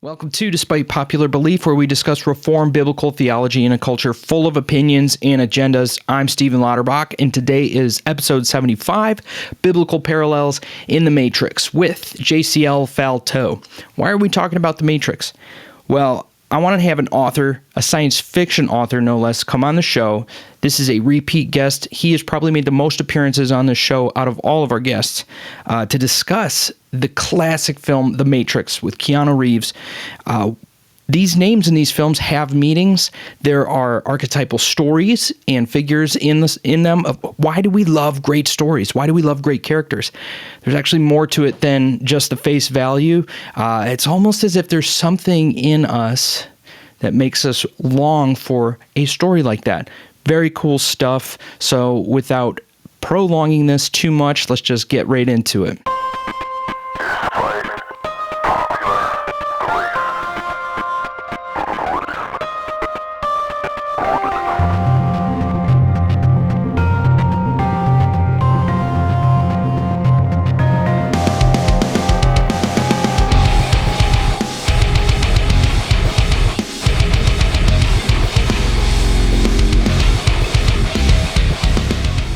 Welcome to Despite Popular Belief, where we discuss Reformed biblical theology in a culture full of opinions and agendas. I'm Stephen Lauterbach, and today is episode 75, Biblical Parallels in the Matrix, with JCL Faltot. Why are we talking about the Matrix? Well, I want to have an author, a science fiction author no less, come on the show. This is a repeat guest. He has probably made the most appearances on this show out of all of our guests to discuss the classic film, The Matrix, with Keanu Reeves. These names in these films have meanings. There are archetypal stories and figures in them of why do we love great stories? Why do we love great characters? There's actually more to it than just the face value. It's almost as if there's something in us that makes us long for a story like that. Very cool stuff. So without prolonging this too much, let's just get right into it.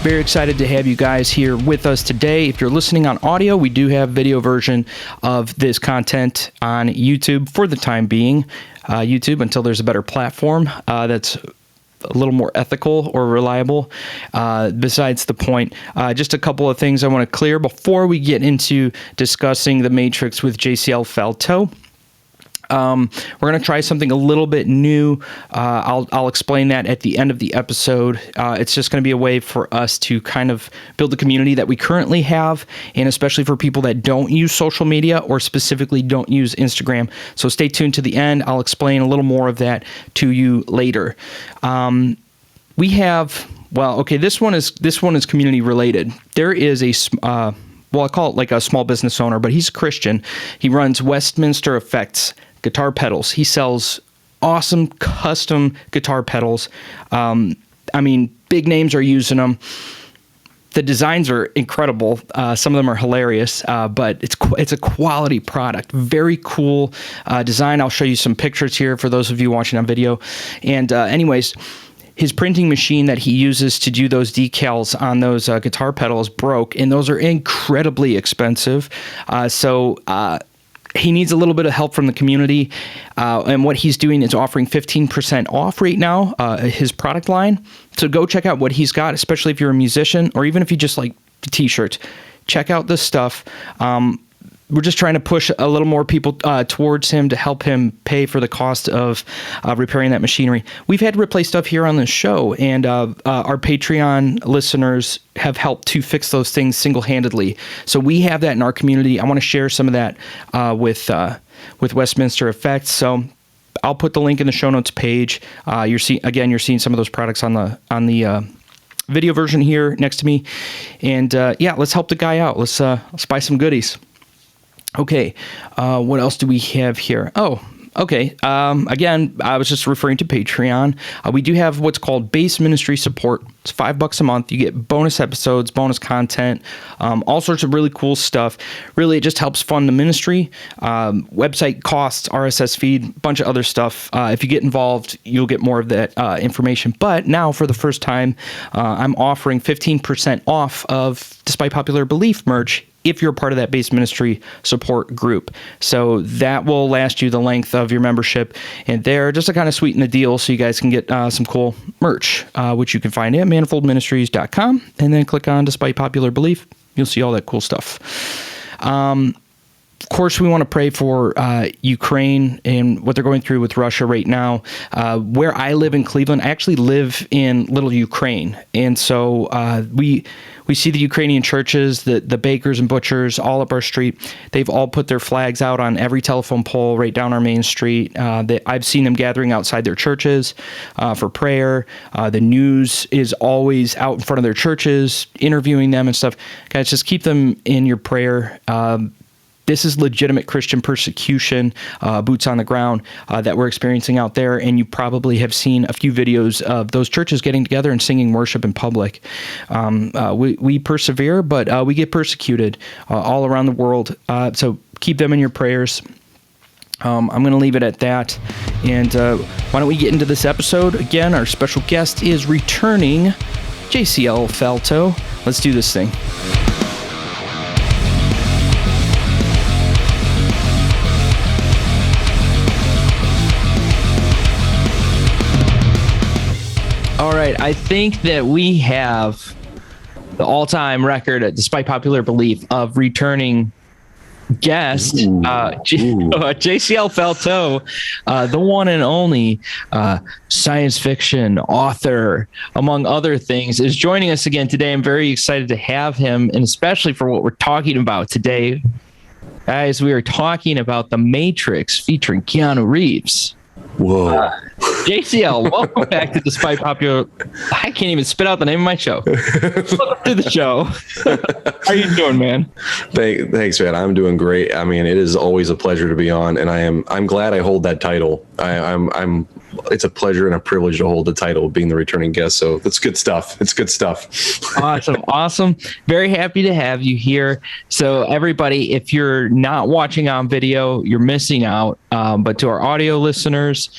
Very excited to have you guys here with us today. If you're listening on audio, we do have video version of this content on YouTube for the time being. YouTube, until there's a better platform that's a little more ethical or reliable. Besides the point, just a couple of things I want to clear before we get into discussing The Matrix with JCL Faltot. We're going to try something a little bit new. I'll explain that at the end of the episode. It's just going to be a way for us to kind of build the community that we currently have, and especially for people that don't use social media or specifically don't use Instagram. So stay tuned to the end. I'll explain a little more of that to you later. We have, this one is community related. There is I call it like a small business owner, but he's a Christian. He runs Westminster Effects guitar pedals. He sells awesome custom guitar pedals. Big names are using them. The designs are incredible. Some of them are hilarious, but it's a quality product. Very cool design. I'll show you some pictures here for those of you watching on video. And anyways, his printing machine that he uses to do those decals on those guitar pedals broke, and those are incredibly expensive. So he needs a little bit of help from the community, and what he's doing is offering 15% off right now, his product line. So go check out what he's got, especially if you're a musician or even if you just like t-shirts. Check out this stuff. We're just trying to push a little more people towards him to help him pay for the cost of repairing that machinery. We've had to replace stuff here on the show, and our Patreon listeners have helped to fix those things single-handedly. So we have that in our community. I want to share some of that with Westminster Effects. So I'll put the link in the show notes page. You're seeing some of those products on the video version here next to me. And let's help the guy out. Let's buy some goodies. Okay, what else do we have here? Oh, okay. Again, I was just referring to Patreon. We do have what's called base ministry support. It's $5 a month. You get bonus episodes, bonus content, all sorts of really cool stuff. Really, it just helps fund the ministry. Website costs, RSS feed, bunch of other stuff. If you get involved, you'll get more of that information. But now, for the first time, I'm offering 15% off of Despite Popular Belief merch if you're part of that base ministry support group. So that will last you the length of your membership. And there, just to kind of sweeten the deal so you guys can get some cool merch, which you can find at manifoldministries.com, and then click on Despite Popular Belief. You'll see all that cool stuff. Of course, we want to pray for Ukraine and what they're going through with Russia right now. Where I live in Cleveland, I actually live in Little Ukraine. And so we see the Ukrainian churches, the bakers and butchers all up our street. They've all put their flags out on every telephone pole right down our main street. I've seen them gathering outside their churches for prayer. The news is always out in front of their churches, interviewing them and stuff. Guys, just keep them in your prayer. This is legitimate Christian persecution, boots on the ground, that we're experiencing out there. And you probably have seen a few videos of those churches getting together and singing worship in public. We persevere, but we get persecuted all around the world. So keep them in your prayers. I'm going to leave it at that. And why don't we get into this episode? Again, our special guest is returning, JCL Faltot. Let's do this thing. All right, I think that we have the all-time record, despite popular belief, of returning guest, JCL Faltot, the one and only science fiction author, among other things, is joining us again today. I'm very excited to have him, and especially for what we're talking about today. Guys, we are talking about The Matrix featuring Keanu Reeves. Whoa. JCL, welcome back to Despite Popular. I can't even spit out the name of my show. Welcome to the show. How are you doing, man? Thanks, man. I'm doing great. I mean, it is always a pleasure to be on, and I'm glad I hold that title. It's a pleasure and a privilege to hold the title of being the returning guest. So that's good stuff. It's good stuff. Awesome. Very happy to have you here. So everybody, if you're not watching on video, you're missing out. But to our audio listeners,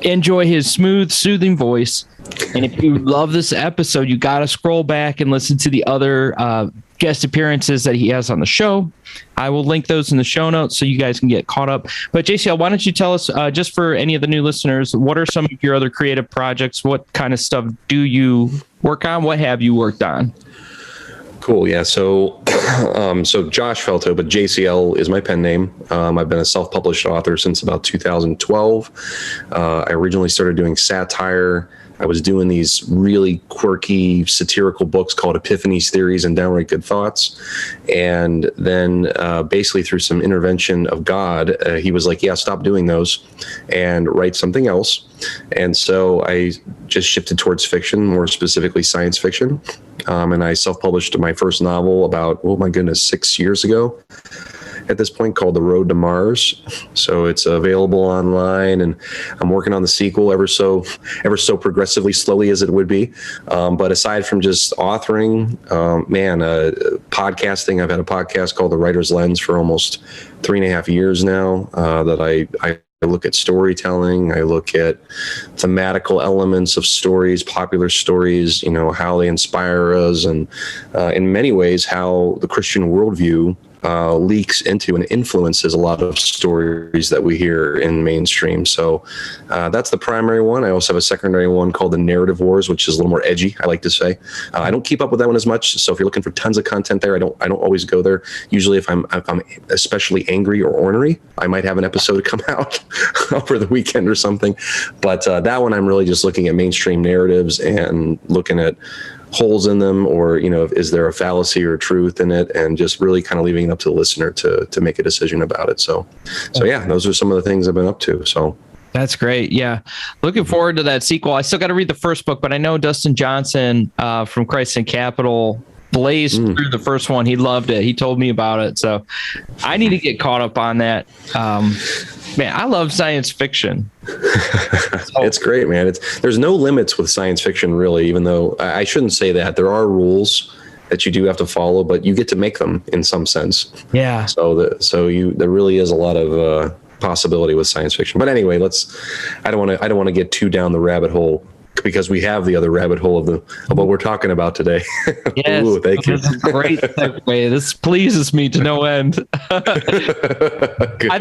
enjoy his smooth, soothing voice. And if you love this episode, you got to scroll back and listen to the other guest appearances that he has on the show. I will link those in the show notes so you guys can get caught up. But JCL, why don't you tell us, just for any of the new listeners, what are some of your other creative projects? What kind of stuff do you work on? What have you worked on? Cool. Yeah. So Josh Faltot, but JCL is my pen name. I've been a self-published author since about 2012. I originally started doing satire. I was doing these really quirky satirical books called Epiphanies, Theories, and Downright Good Thoughts. And then basically through some intervention of God, he was like, yeah, stop doing those and write something else. And so I just shifted towards fiction, more specifically science fiction. And I self-published my first novel about, 6 years ago at this point, called The Road to Mars. So it's available online, and I'm working on the sequel ever so progressively slowly as it would be. But aside from just authoring, podcasting, I've had a podcast called The Writer's Lens for almost 3.5 years now, that I look at storytelling. I look at thematical elements of stories, popular stories, how they inspire us, and in many ways, how the Christian worldview leaks into and influences a lot of stories that we hear in mainstream. So that's the primary one. I also have a secondary one called The Narrative Wars, which is a little more edgy, I like to say. I don't keep up with that one as much. So if you're looking for tons of content there, I don't always go there. Usually if I'm especially angry or ornery, I might have an episode come out over the weekend or something. But that one, I'm really just looking at mainstream narratives and looking at holes in them, or is there a fallacy or truth in it, and just really kind of leaving it up to the listener to make a decision about it. So yeah, those are some of the things I've been up to. So that's great. Yeah, looking forward to that sequel. I still got to read the first book, but I know Dustin Johnson from Christ and Capital blazed through the first one. He loved it. He told me about it, so I need to get caught up on that. Man, I love science fiction. It's great, man. There's no limits with science fiction, really, even though I shouldn't say that. There are rules that you do have to follow, but you get to make them in some sense. Yeah. So there really is a lot of possibility with science fiction. But anyway, I don't want to get too down the rabbit hole, because we have the other rabbit hole of what we're talking about today. Yes, ooh, thank you. This is a great segue. This pleases me to no end. I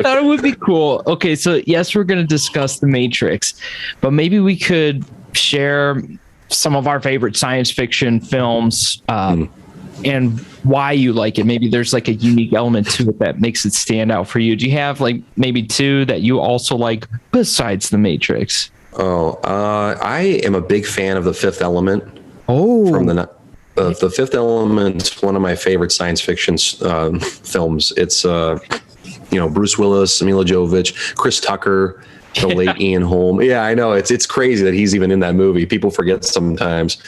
thought it would be cool. Okay, so yes, we're going to discuss The Matrix, but maybe we could share some of our favorite science fiction films and why you like it. Maybe there's like a unique element to it that makes it stand out for you. Do you have like maybe two that you also like besides The Matrix? I am a big fan of The Fifth Element. From The Fifth Element's one of my favorite science fiction films. It's Bruce Willis, Mila Jovovich, Chris Tucker, the late Ian Holm. Yeah, I know it's crazy that he's even in that movie. People forget sometimes,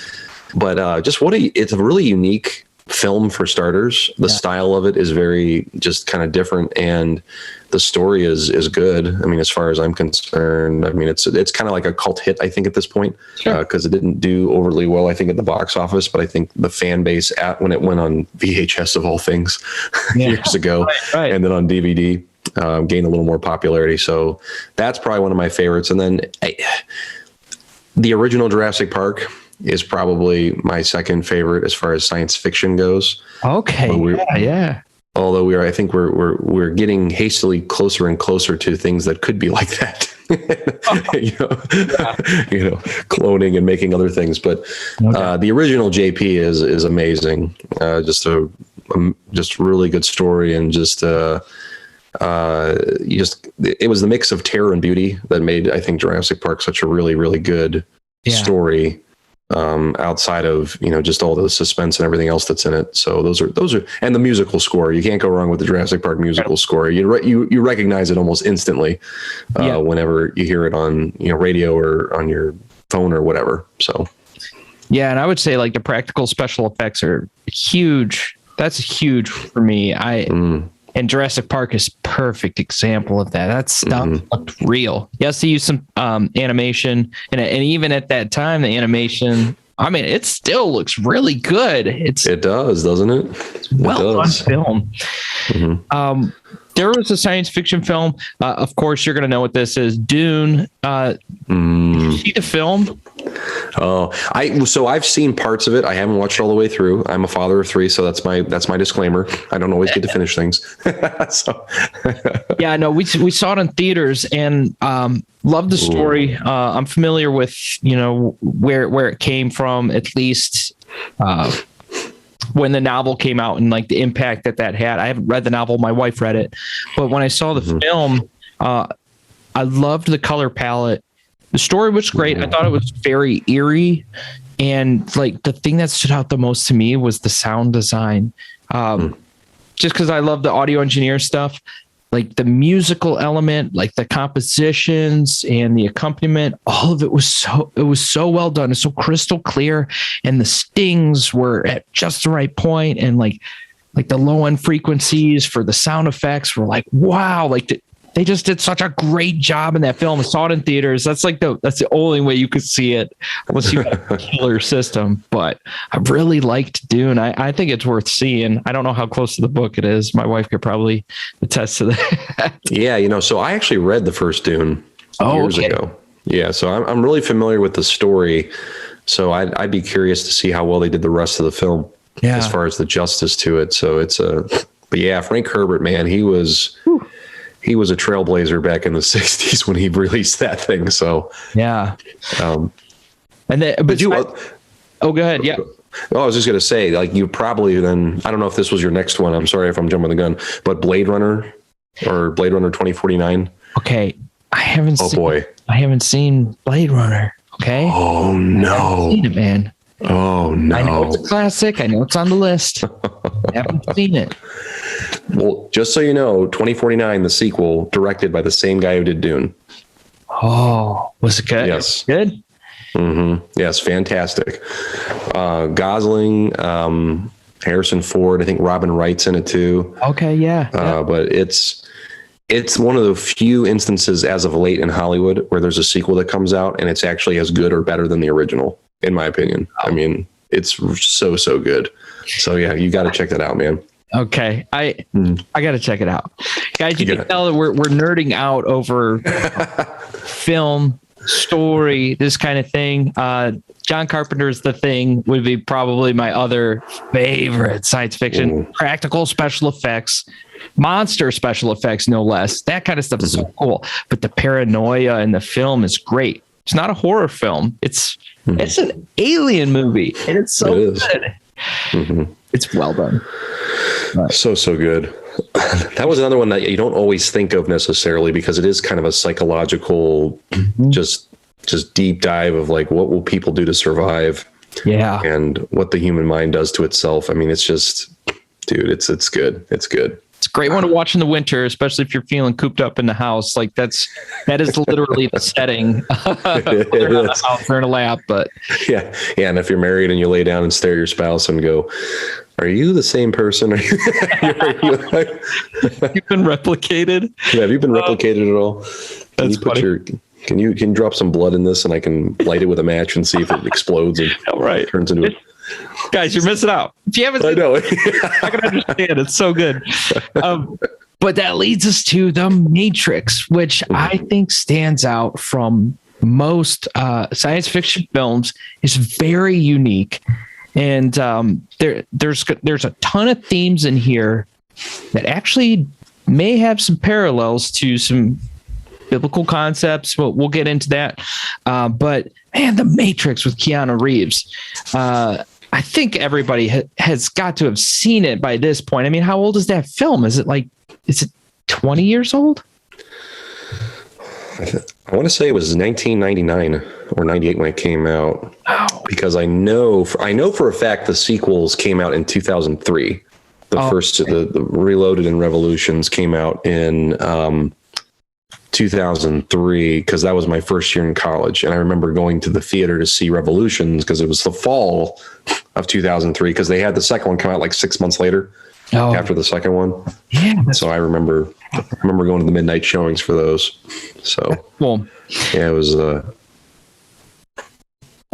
but it's a really unique film for starters. The style of it is very just kind of different, and the story is good. I mean, as far as I'm concerned, I mean, it's kind of like a cult hit, I think, at this point, because it didn't do overly well, I think, at the box office. But I think the fan base when it went on VHS of all things years ago, and then on DVD, gained a little more popularity. So that's probably one of my favorites. And then the original Jurassic Park is probably my second favorite as far as science fiction goes. Okay. Yeah. Although I think we're getting hastily closer and closer to things that could be like that. Cloning and making other things. But the original JP is amazing. Just really good story, and it was the mix of terror and beauty that made, I think, Jurassic Park such a really, really good story. Outside of, just all the suspense and everything else that's in it. So those are, and the musical score, you can't go wrong with the Jurassic Park musical score. You recognize it almost instantly whenever you hear it on, radio or on your phone or whatever. So. Yeah. And I would say like the practical special effects are huge. That's huge for me. And Jurassic Park is perfect example of that. That stuff looked real. Yes, they used some animation, and even at that time, the animation, I mean, it still looks really good. It does, doesn't it? It's well done film. Mm-hmm. There was a science fiction film. Of course, you're going to know what this is. Dune. Did you see the film? So I've seen parts of it. I haven't watched all the way through. I'm a father of 3, so that's my disclaimer. I don't always get to finish things. So. Yeah, no, we saw it in theaters and loved the story. I'm familiar with where it came from, at least when the novel came out and like the impact that had. I haven't read the novel. My wife read it, but when I saw the film, I loved the color palette. The story was great. I thought it was very eerie. And like the thing that stood out the most to me was the sound design. Just because I love the audio engineer stuff, like the musical element, like the compositions and the accompaniment, all of it was so well done. It's so crystal clear. And the stings were at just the right point. And like the low end frequencies for the sound effects were like, wow, like they just did such a great job in that film. I saw it in theaters. That's the only way you could see it unless you have a killer system. But I really liked Dune. I think it's worth seeing. I don't know how close to the book it is. My wife could probably attest to that. Yeah, so I actually read the first Dune years ago. Yeah, so I'm really familiar with the story. So I'd be curious to see how well they did the rest of the film as far as the justice to it. So but yeah, Frank Herbert, man, he was a trailblazer back in the 60s when he released that thing. So yeah. Go ahead. Yeah. Well, I was just going to say, like, you probably then, I don't know if this was your next one. I'm sorry if I'm jumping the gun, but Blade Runner or Blade Runner 2049. Okay. I haven't seen Blade Runner. Okay. Oh no. I haven't seen it, man. Oh no. I know it's a classic. I know it's on the list. I haven't seen it. Well, just so you know, 2049, the sequel, directed by the same guy who did Dune. Oh, was it good? Yes. Good? Mm-hmm. Yes, fantastic. Gosling, Harrison Ford, I think Robin Wright's in it too. Okay, yeah. But it's one of the few instances as of late in Hollywood where there's a sequel that comes out and it's actually as good or better than the original, in my opinion. Oh. I mean, it's so good. So yeah, you got to check that out, man. Okay. I got to check it out. Guys, you can tell that we're nerding out over film, story, this kind of thing. John Carpenter's The Thing would be probably my other favorite science fiction. Practical special effects, monster special effects, no less. That kind of stuff is so cool. But the paranoia in the film is great. It's not a horror film. It's an alien movie, and it's so good. It's well done. So good. That was another one that you don't always think of necessarily because it is kind of a psychological, just deep dive of like, what will people do to survive? Yeah. And what the human mind does to itself. I mean, it's just, dude, it's good. It's good. It's a great one to watch in the winter, especially if you're feeling cooped up in the house. Like that is literally the setting. They're not a house, they're in a lap, but yeah. And if you're married and you lay down and stare at your spouse and go, "Are you the same person? Are you You've been replicated? Yeah, have you been replicated at all? That's funny. Can you drop some blood in this and I can light it with a match and see if it explodes and turns into it? Guys, you're missing out. If you haven't, I know. I can understand. It's so good. But that leads us to The Matrix, which I think stands out from most science fiction films. Is very unique. And there's a ton of themes in here that actually may have some parallels to some biblical concepts. We'll get into that. But man, The Matrix with Keanu Reeves. I think everybody has got to have seen it by this point. I mean, how old is that film? Is it 20 years old? I want to say it was 1999 or 98 when it came out. Oh. Because I know for a fact the sequels came out in 2003. The Reloaded and Revolutions came out in 2003, because that was my first year in college. And I remember going to the theater to see Revolutions because it was the fall of 2003, because they had the second one come out like 6 months later after the second one. Yeah. So I remember going to the midnight showings for those. So cool. Yeah, it was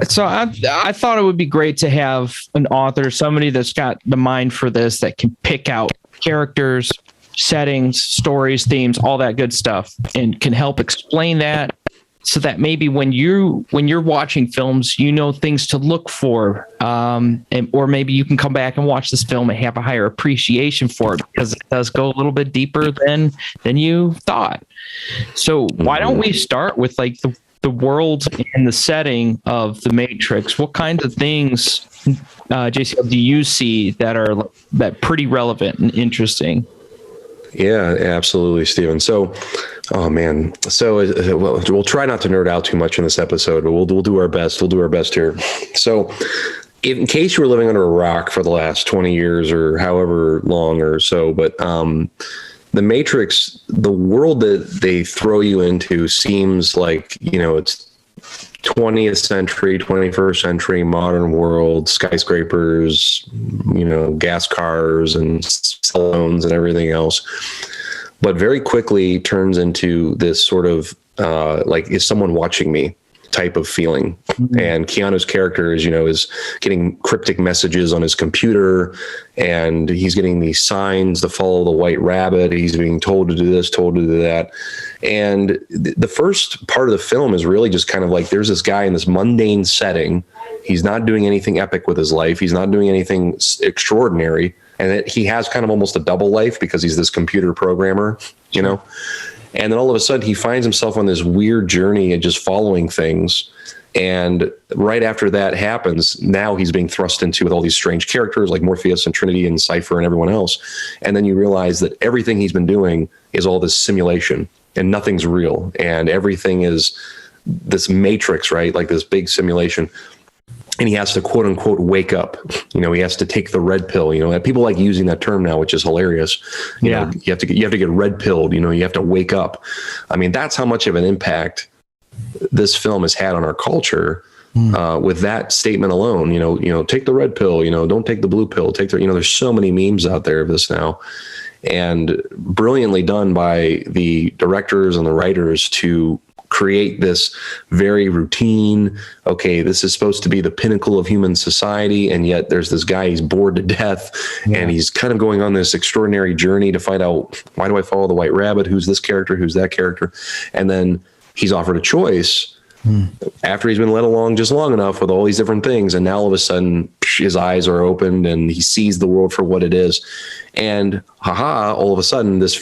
so I thought it would be great to have an author, somebody that's got the mind for this, that can pick out characters, settings, stories, themes, all that good stuff, and can help explain that, so that maybe when you're watching films, you know things to look for, or maybe you can come back and watch this film and have a higher appreciation for it, because it does go a little bit deeper than you thought. So why don't we start with like the world and the setting of The Matrix? What kinds of things, JCL, do you see that pretty relevant and interesting? Yeah, absolutely, Stephen. So, oh man. So we'll try not to nerd out too much in this episode, but we'll do our best. We'll do our best here. So, in case you were living under a rock for the last 20 years or however long or so, but The Matrix, the world that they throw you into seems like, it's 20th century, 21st century, modern world, skyscrapers, gas cars and cell phones and everything else. But very quickly turns into this sort of like, is someone watching me type of feeling. Mm-hmm. And Keanu's character is getting cryptic messages on his computer, and he's getting these signs to follow the white rabbit. He's being told to do this, told to do that. And the first part of the film is really just kind of like, there's this guy in this mundane setting. He's not doing anything epic with his life. He's not doing anything extraordinary. And that he has kind of almost a double life because he's this computer programmer, And then all of a sudden he finds himself on this weird journey and just following things. And right after that happens, now he's being thrust into with all these strange characters like Morpheus and Trinity and Cypher and everyone else. And then you realize that everything he's been doing is all this simulation and nothing's real. And everything is this matrix, right? Like this big simulation. And he has to quote unquote wake up. He has to take the red pill. And people like using that term now, which is hilarious. You have to get red pilled. You have to wake up. I mean, that's how much of an impact this film has had on our culture. With that statement alone. Take the red pill. Don't take the blue pill. There's so many memes out there of this now, and brilliantly done by the directors and the writers to create this very routine, okay, this is supposed to be the pinnacle of human society, and yet there's this guy, he's bored to death, and he's kind of going on this extraordinary journey to find out, why do I follow the white rabbit? Who's this character? Who's that character? And then he's offered a choice after he's been led along just long enough with all these different things, and now all of a sudden his eyes are opened and he sees the world for what it is. And all of a sudden this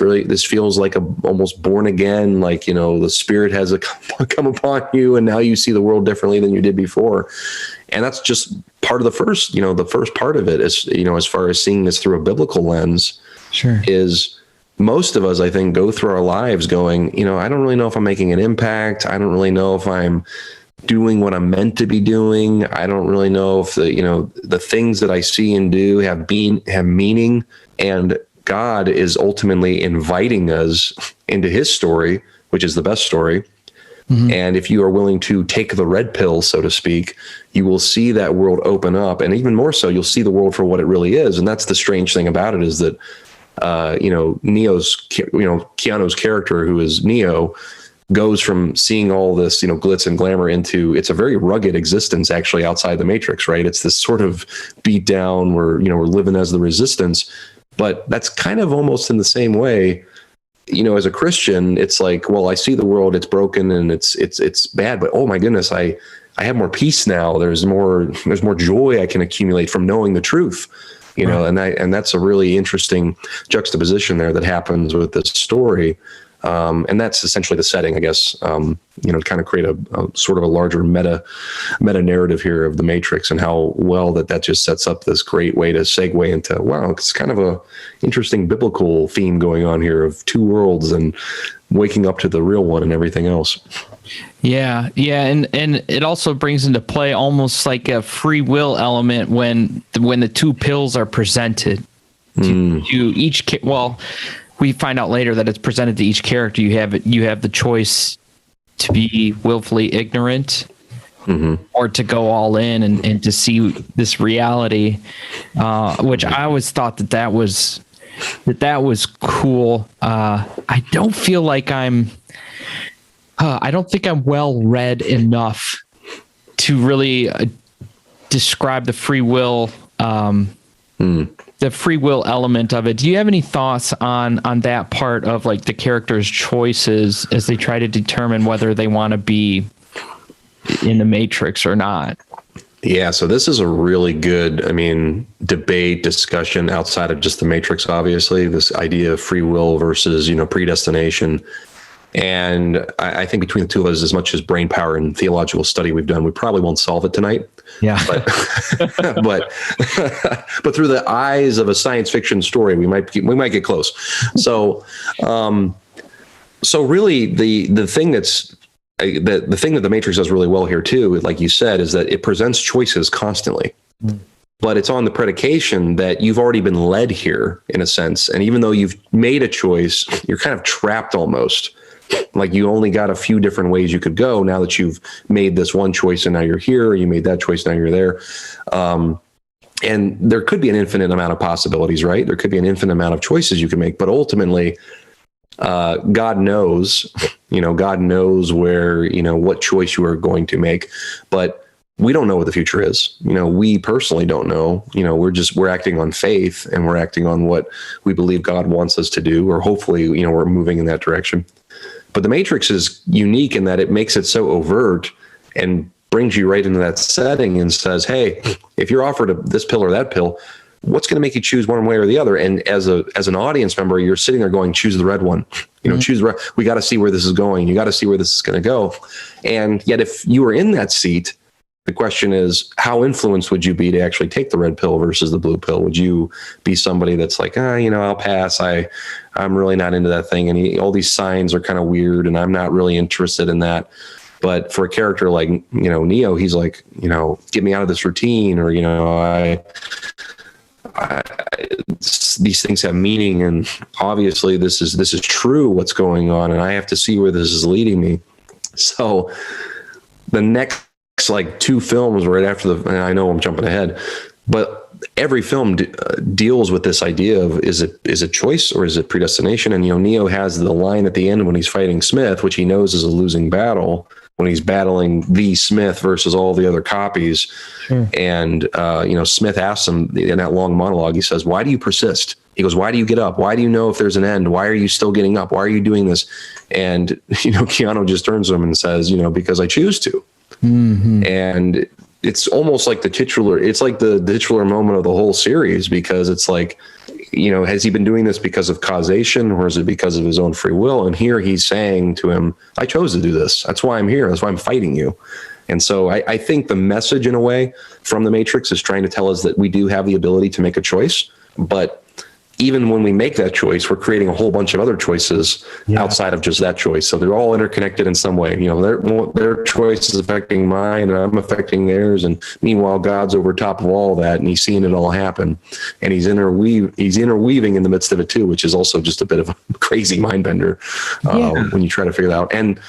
feels like a almost born again, like, the spirit has come upon you, and now you see the world differently than you did before. And that's just part of the first part of it is, as far as seeing this through a biblical lens, is most of us, I think, go through our lives going, I don't really know if I'm making an impact. I don't really know if I'm doing what I'm meant to be doing. I don't really know if the things that I see and do have meaning. And God is ultimately inviting us into his story, which is the best story. Mm-hmm. And if you are willing to take the red pill, so to speak, you will see that world open up. And even more so, you'll see the world for what it really is. And that's the strange thing about it, is that Keanu's character, who is Neo, goes from seeing all this, glitz and glamour into, it's a very rugged existence actually outside the Matrix, right? It's this sort of beat down where, we're living as the resistance, but that's kind of almost in the same way as a Christian, it's like, well, I see the world, it's broken and it's bad, but oh my goodness, I have more peace now. There's more joy I can accumulate from knowing the truth, and that's a really interesting juxtaposition there that happens with this story. And that's essentially the setting, I guess, kind of create a sort of a larger meta narrative here of the Matrix, and how well that just sets up this great way to segue into, wow, it's kind of a interesting biblical theme going on here of two worlds and waking up to the real one and everything else. Yeah. And it also brings into play almost like a free will element when the two pills are presented to each. We find out later that it's presented to each character. You have the choice to be willfully ignorant, or to go all in and to see this reality, which I always thought that was cool. I don't feel like I don't think I'm well read enough to really describe the free will. The free will element of it. Do you have any thoughts on that part of like the characters' choices as they try to determine whether they want to be in the Matrix or not? Yeah, so this is a really good, debate, discussion outside of just the Matrix, obviously, this idea of free will versus, predestination. And I think between the two of us, as much as brain power and theological study we've done, we probably won't solve it tonight. Yeah. But through the eyes of a science fiction story, we might get close. So really the thing the thing that the Matrix does really well here too, like you said, is that it presents choices constantly. But it's on the predication that you've already been led here in a sense. And even though you've made a choice, you're kind of trapped almost. Like you only got a few different ways you could go now that you've made this one choice and now you're here, or you made that choice, now you're there. And there could be an infinite amount of possibilities, right? There could be an infinite amount of choices you can make, but ultimately, God knows where, what choice you are going to make, but we don't know what the future is. We personally don't know. We're acting on faith, and we're acting on what we believe God wants us to do, or hopefully, we're moving in that direction. But the Matrix is unique in that it makes it so overt and brings you right into that setting and says, hey, if you're offered this pill or that pill, what's going to make you choose one way or the other? And as an audience member, you're sitting there going, choose the red one. Choose the red. We got to see where this is going. You got to see where this is going to go. And yet, if you were in that seat, the question is, how influenced would you be to actually take the red pill versus the blue pill? Would you be somebody that's like, I'll pass. I'm really not into that thing. And all these signs are kind of weird, and I'm not really interested in that. But for a character like, Neo, he's like, get me out of this routine, or, these things have meaning, and obviously this is true, what's going on, and I have to see where this is leading me. So the next like two films right after and I know I'm jumping ahead, but every film deals with this idea of is it choice or is it predestination? And Neo has the line at the end when he's fighting Smith, which he knows is a losing battle, when he's battling the Smith versus all the other copies. And Smith asks him in that long monologue, he says, why do you persist? He goes, why do you get up? Why do you know if there's an end? Why are you still getting up? Why are you doing this? And Keanu just turns to him and says, because I choose to. And it's almost like the titular moment of the whole series, because it's like, has he been doing this because of causation, or is it because of his own free will? And here he's saying to him, I chose to do this. That's why I'm here. That's why I'm fighting you. And so I think the message in a way from the Matrix is trying to tell us that we do have the ability to make a choice, but even when we make that choice, we're creating a whole bunch of other choices outside of just that choice. So they're all interconnected in some way. Their choice is affecting mine, and I'm affecting theirs. And meanwhile, God's over top of all that, and he's seeing it all happen. And he's interweaving in the midst of it too, which is also just a bit of a crazy mind bender when you try to figure it out. And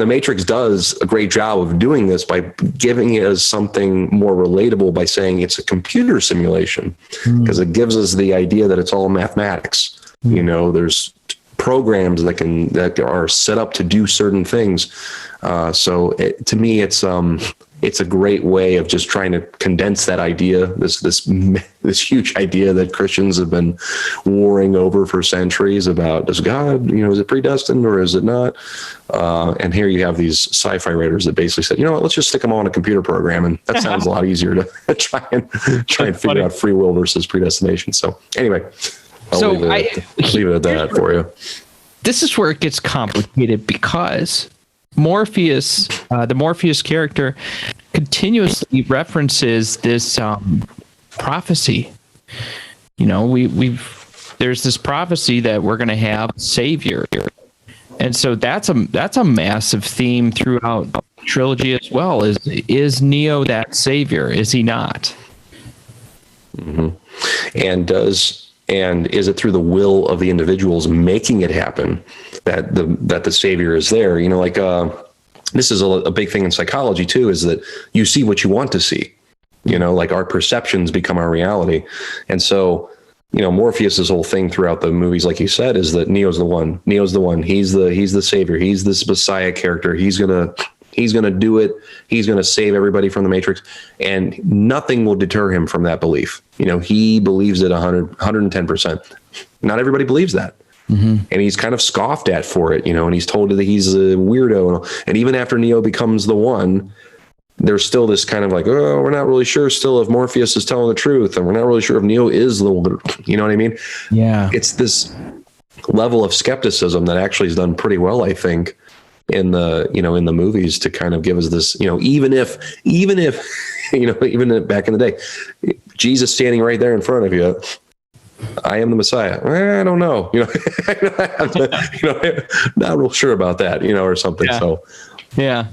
the Matrix does a great job of doing this by giving it as something more relatable by saying it's a computer simulation, because it gives us the idea that it's all mathematics. There's programs that are set up to do certain things. To me, it's it's a great way of just trying to condense that idea, this huge idea that Christians have been warring over for centuries about, does God, is it predestined or is it not? And here you have these sci-fi writers that basically said, let's just stick them all in a computer program, and that sounds a lot easier to try and figure out free will versus predestination. So anyway, I'll leave it at that for you. This is where it gets complicated, because Morpheus, the Morpheus character, continuously references this prophecy. There's this prophecy that we're going to have a savior, and so that's a massive theme throughout the trilogy as well. Is Neo that savior? Is he not? Mm-hmm. And is it through the will of the individuals making it happen that the savior is there? This is a big thing in psychology too, is that you see what you want to see. Like our perceptions become our reality. And so, Morpheus's whole thing throughout the movies, like you said, is that Neo's the one. He's the savior. He's this Messiah character. He's gonna do it. He's gonna save everybody from the Matrix, and nothing will deter him from that belief. He believes it 110%. Not everybody believes that. Mm-hmm. And he's kind of scoffed at for it, and he's told that he's a weirdo. And even after Neo becomes the one, there's still this kind of like, oh, we're not really sure still if Morpheus is telling the truth, and we're not really sure if Neo is the one. You know what I mean? Yeah. It's this level of skepticism that actually is done pretty well, I think, in the movies, to kind of give us this, even if back in the day, Jesus standing right there in front of you, I am the Messiah. I don't know, not real sure about that, or something. Yeah. So, yeah.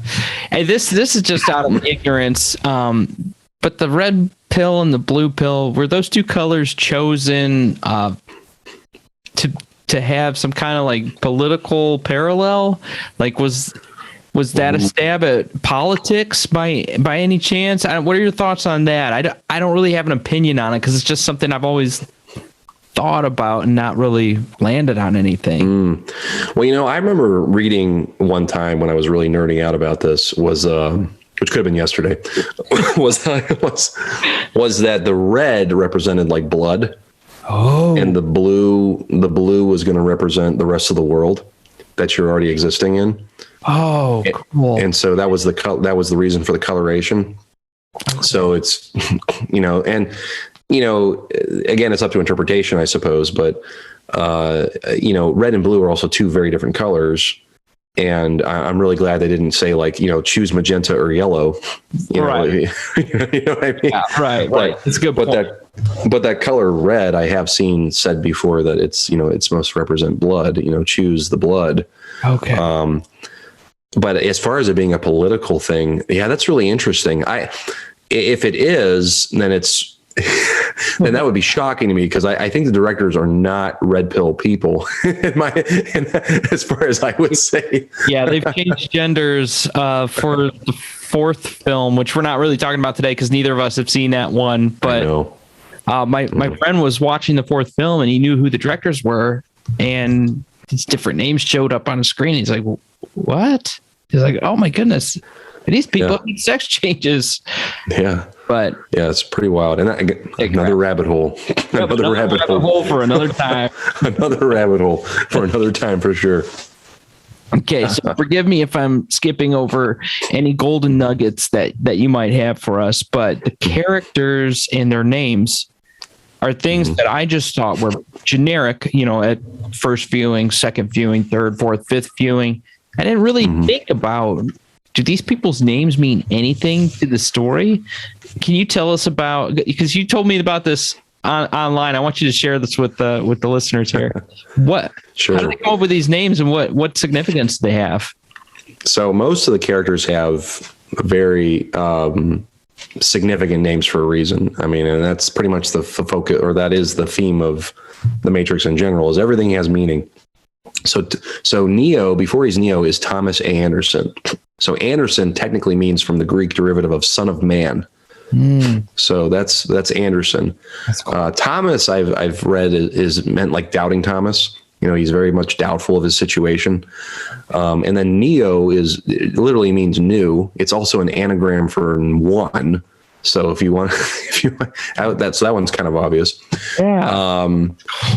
Hey, this is just out of ignorance. But the red pill and the blue pill, were those two colors chosen to have some kind of like political parallel? Like, was that a stab at politics by any chance? What are your thoughts on that? I don't really have an opinion on it, because it's just something I've always thought about and not really landed on anything. Well, I remember reading one time when I was really nerding out about this, was which could have been yesterday, was that the red represented like blood. Oh. And the blue was going to represent the rest of the world that you're already existing in. Oh, cool. And so that was the reason for the coloration. So it's, again, it's up to interpretation, I suppose, but, red and blue are also two very different colors. And I'm really glad they didn't say like, choose magenta or yellow. Right. You know what I mean? Yeah, right. It's a good point. But that color red, I have seen said before that it's, it's supposed to represent blood, choose the blood. Okay. But as far as it being a political thing, yeah, that's really interesting. If it is, then it's, then that would be shocking to me, because I think the directors are not red pill people, as far as I would say. Yeah, they've changed genders for the fourth film, which we're not really talking about today because neither of us have seen that one. But my friend was watching the fourth film and he knew who the directors were, and these different names showed up on the screen. He's like, "What?" He's like, "Oh my goodness, these people need sex changes." Yeah. But yeah, it's pretty wild. And another rabbit hole. Another rabbit hole for another time. Another rabbit hole for another time, for sure. Okay, so forgive me if I'm skipping over any golden nuggets that you might have for us, but the characters and their names are things that I just thought were generic, at first viewing, second viewing, third, fourth, fifth viewing. I didn't really think about, do these people's names mean anything to the story? Can you tell us about, because you told me about this online. I want you to share this with the listeners here. How do they come up with these names, and what significance do they have? So most of the characters have very significant names for a reason. I mean, and that's pretty much the focus, or that is the theme of the Matrix in general, is everything has meaning. So Neo, before he's Neo, is Thomas A. Anderson. So Anderson technically means from the Greek derivative of son of man. So that's Anderson. That's cool. Thomas, I've read is meant like doubting Thomas. He's very much doubtful of his situation. And then Neo it literally means new. It's also an anagram for one. So if you want, that one's kind of obvious. Yeah.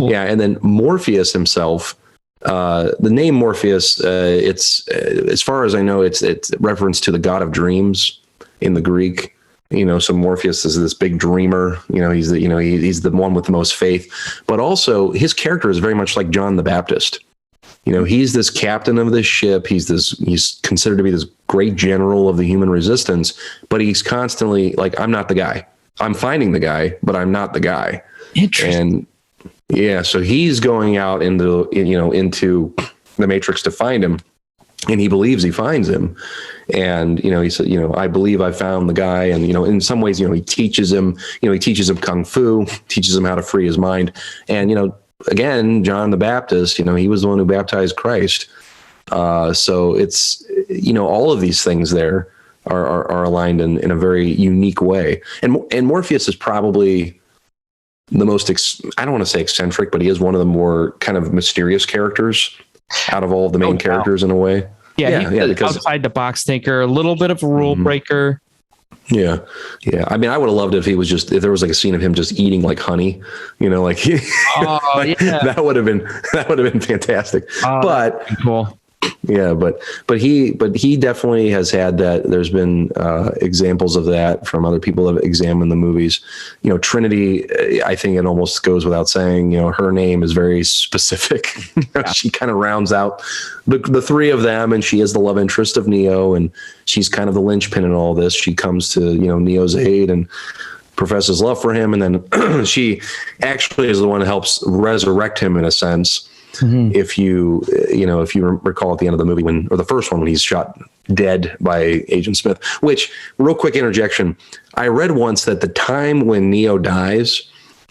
Yeah. And then Morpheus himself, the name Morpheus, it's as far as I know, it's reference to the god of dreams in the Greek. So Morpheus is this big dreamer. He's the one with the most faith, but also his character is very much like John the Baptist. He's this captain of this ship. He's considered to be this great general of the human resistance, but he's constantly like, I'm not the guy. I'm finding the guy, but I'm not the guy. Interesting. And yeah, so he's going out into the Matrix to find him, and he believes he finds him. And, he said, I believe I found the guy. And, in some ways, he teaches him Kung Fu, teaches him how to free his mind. And, again, John the Baptist, he was the one who baptized Christ. So it's, all of these things there are aligned in a very unique way. And Morpheus is probably the most, I don't want to say eccentric, but he is one of the more kind of mysterious characters out of all of the main characters in a way. Yeah, because outside the box thinker, a little bit of a rule breaker. Yeah. I mean, I would have loved it if there was like a scene of him just eating like honey, like, that would have been fantastic. But cool. Yeah, but he definitely has had that. There's been examples of that from other people who have examined the movies. Trinity, I think it almost goes without saying, her name is very specific. She kind of rounds out the three of them, and she is the love interest of Neo, and she's kind of the linchpin in all this. She comes to, Neo's aid and professes love for him, and then she actually is the one who helps resurrect him in a sense. Mm-hmm. If you recall at the end of the movie or the first one, when he's shot dead by Agent Smith, which, real quick interjection, I read once that the time when Neo dies,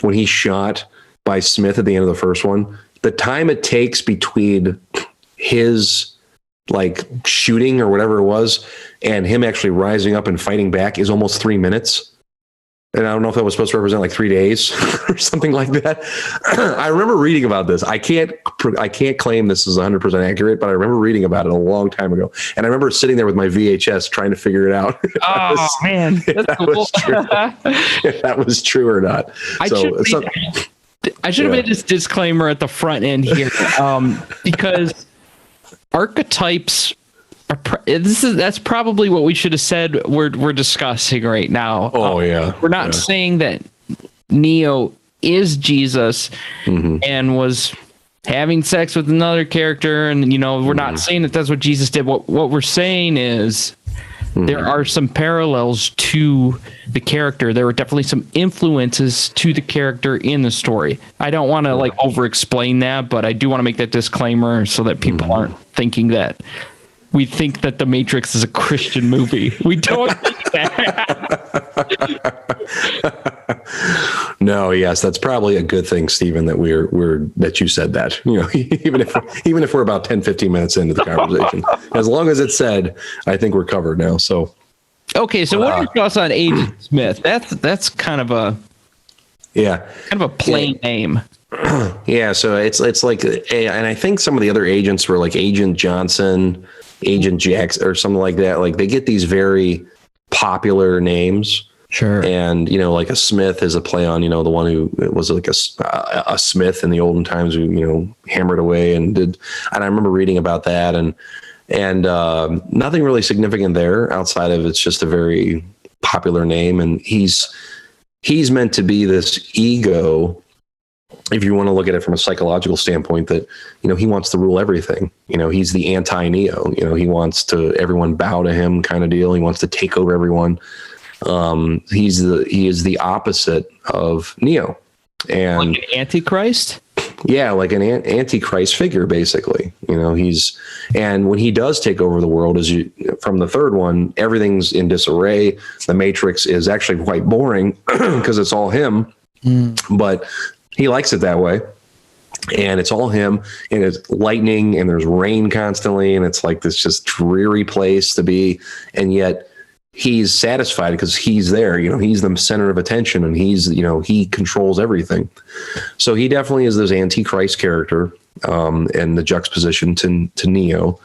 when he's shot by Smith at the end of the first one, the time it takes between his like shooting or whatever it was and him actually rising up and fighting back is almost 3 minutes. And I don't know if that was supposed to represent like 3 days or something like that. I remember reading about this. I can't claim this is 100% accurate, but I remember reading about it a long time ago. And I remember sitting there with my VHS trying to figure it out. Man, that's cool. If that was true or not. I should have made this disclaimer at the front end here, because archetypes. That's probably what we should have said. We're discussing right now. We're not saying that Neo is Jesus and was having sex with another character, and we're not saying that that's what Jesus did. What we're saying is there are some parallels to the character. There were definitely some influences to the character in the story. I don't want to over explain that, but I do want to make that disclaimer so that people aren't thinking that we think that The Matrix is a Christian movie. We don't think that. No, yes, that's probably a good thing, Stephen, that that you said that. Even if we're about 10, 15 minutes into the conversation, as long as it's said, I think we're covered now. So, okay, so what are your thoughts on Agent Smith? That's kind of a plain name. Yeah, so it's like, and I think some of the other agents were like Agent Johnson, Agent Jax, or something like that. Like they get these very popular names. Sure. And, like a Smith is a play on, the one who was like a Smith in the olden times who, hammered away and I remember reading about that and nothing really significant there outside of it's just a very popular name. And he's meant to be this ego, if you want to look at it from a psychological standpoint, that, he wants to rule everything. He's the anti-Neo, he wants to everyone bow to him kind of deal. He wants to take over everyone. He is the opposite of Neo. And like an antichrist? Yeah, like an antichrist figure, basically. And when he does take over the world, from the third one, everything's in disarray. The Matrix is actually quite boring because it's all him. But he likes it that way. And it's all him, and it's lightning, and there's rain constantly, and it's like this just dreary place to be. And yet he's satisfied because he's there. He's the center of attention, and he controls everything. So he definitely is this antichrist character. and the juxtaposition to Neo.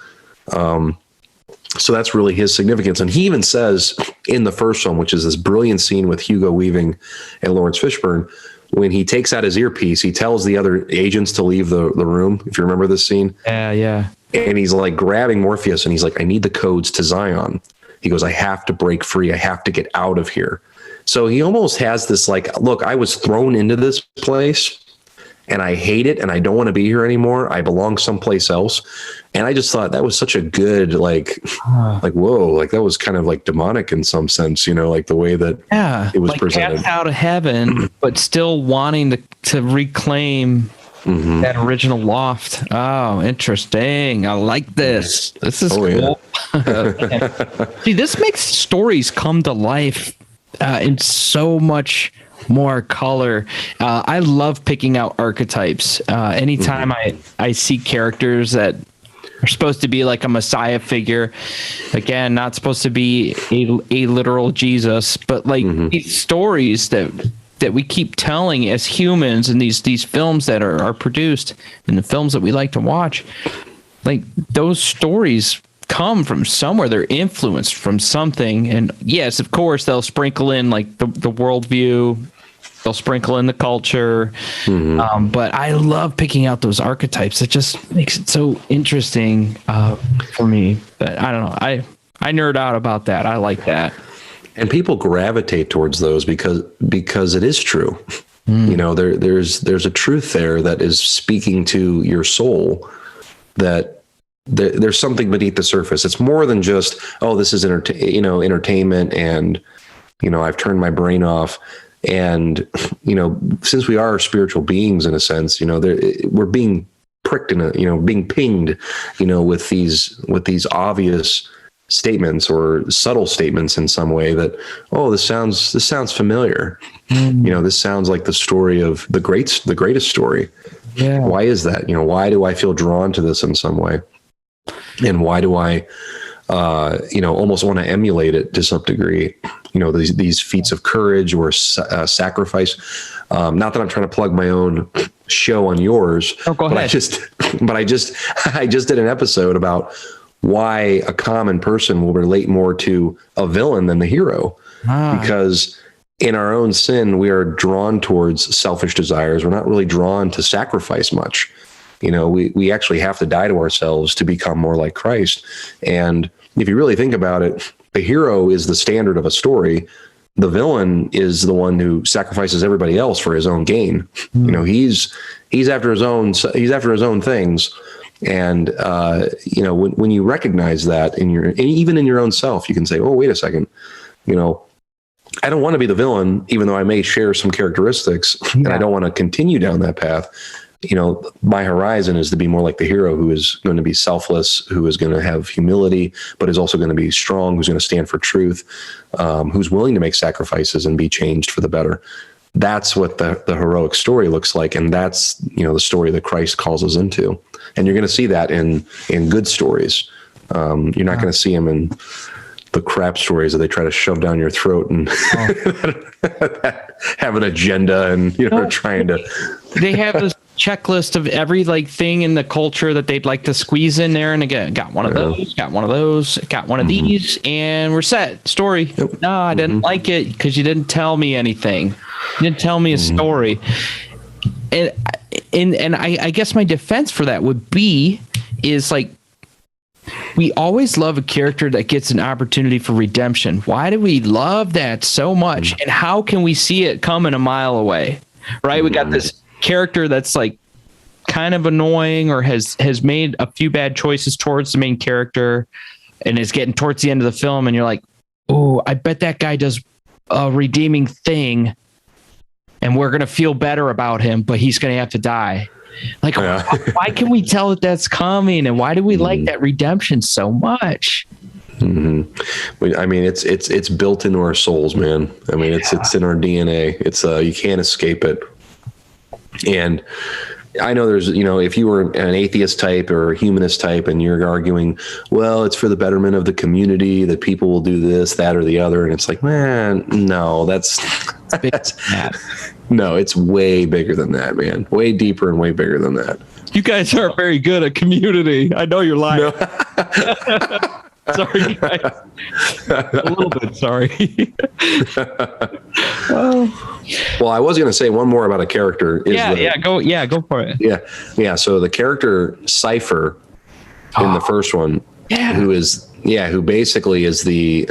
So that's really his significance. And he even says in the first one, which is this brilliant scene with Hugo Weaving and Lawrence Fishburne, when he takes out his earpiece, he tells the other agents to leave the room. If you remember this scene. Yeah. And he's like grabbing Morpheus and he's like, I need the codes to Zion. He goes, I have to break free. I have to get out of here. So he almost has this like, look, I was thrown into this place and I hate it and I don't want to be here anymore. I belong someplace else. And I just thought that was such a good, like, whoa, like that was kind of like demonic in some sense, you know, like the way that it was like presented. cast out of heaven, but still wanting to reclaim that original loft. Oh, interesting. I like this. This is cool. Yeah. See, this makes stories come to life in so much more color. I love picking out archetypes. Anytime I see characters that are supposed to be like a messiah figure, again, not supposed to be a literal Jesus, but like these stories that we keep telling as humans, and these films that are produced and the films that we like to watch, like those stories come from somewhere. They're influenced from something. And yes, of course, they'll sprinkle in like the worldview, they'll sprinkle in the culture. But I love picking out those archetypes. It just makes it so interesting for me. But I don't know. I nerd out about that. I like that. And people gravitate towards those because it is true. You know, there's a truth there that is speaking to your soul, that there's something beneath the surface. It's more than just, oh, this is entertainment and, you know, I've turned my brain off. And, you know, since we are spiritual beings in a sense, you know, we're being pricked being pinged, you know, with these obvious statements or subtle statements in some way that, oh, this sounds familiar. You know, this sounds like the story of the greatest story. Yeah. Why is that? You know, why do I feel drawn to this in some way? And why do I, almost want to emulate it to some degree? You know, these feats of courage or sacrifice. Not that I'm trying to plug my own show on yours. Oh, go ahead. I just did an episode about why a common person will relate more to a villain than the hero. Because in our own sin, we are drawn towards selfish desires. We're not really drawn to sacrifice much. You know, we actually have to die to ourselves to become more like Christ. And if you really think about it, the hero is the standard of a story. The villain is the one who sacrifices everybody else for his own gain. You know, he's after his own things. And, you know, when you recognize that even in your own self, you can say, oh, wait a second, you know, I don't want to be the villain, even though I may share some characteristics, and I don't want to continue down that path. You know, my horizon is to be more like the hero, who is going to be selfless, who is going to have humility, but is also going to be strong, who's going to stand for truth, who's willing to make sacrifices and be changed for the better. That's what the heroic story looks like. And that's, you know, the story that Christ calls us into. And you're going to see that in good stories. You're not going to see them in the crap stories that they try to shove down your throat and have an agenda and, you know, trying to. They have this checklist of every like thing in the culture that they'd like to squeeze in there. And again, got one of those, got one of these, and we're set. Story. No, I didn't like it because you didn't tell me anything. You didn't tell me a story. And I guess my defense for that would be is like, we always love a character that gets an opportunity for redemption. Why do we love that so much? And how can we see it coming a mile away? Right? We got this character that's like kind of annoying or has made a few bad choices towards the main character and is getting towards the end of the film. And you're like, oh, I bet that guy does a redeeming thing and we're going to feel better about him, but he's going to have to die. Like, why can we tell that that's coming? And why do we like that redemption so much? I mean, it's built into our souls, man. I mean, it's in our DNA. It's you can't escape it. And I know there's, you know, if you were an atheist type or a humanist type and you're arguing, well, it's for the betterment of the community that people will do this, that, or the other. And it's like, man, no, that's No, it's way bigger than that, man. Way deeper and way bigger than that. You guys aren't very good at Community. I know you're lying. No. Sorry, guys. A little bit sorry. Well, I was going to say one more about a character. Go for it. Yeah. So the character Cypher in the first one, who basically is the,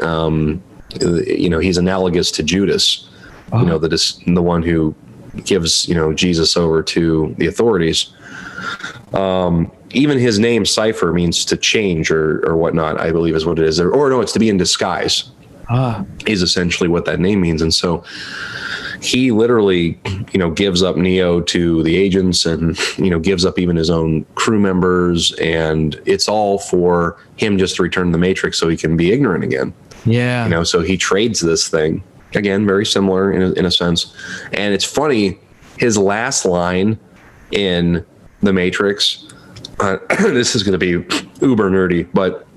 he's analogous to Judas, the one who gives, Jesus over to the authorities. Even his name Cypher means to change or whatnot, I believe is what it is. Or no, it's to be in disguise. Is essentially what that name means. And so he literally, gives up Neo to the agents and, gives up even his own crew members. And it's all for him just to return to the Matrix so he can be ignorant again. Yeah. So he trades this thing. Again, very similar in a sense. And it's funny, his last line in The Matrix, this is going to be uber nerdy, but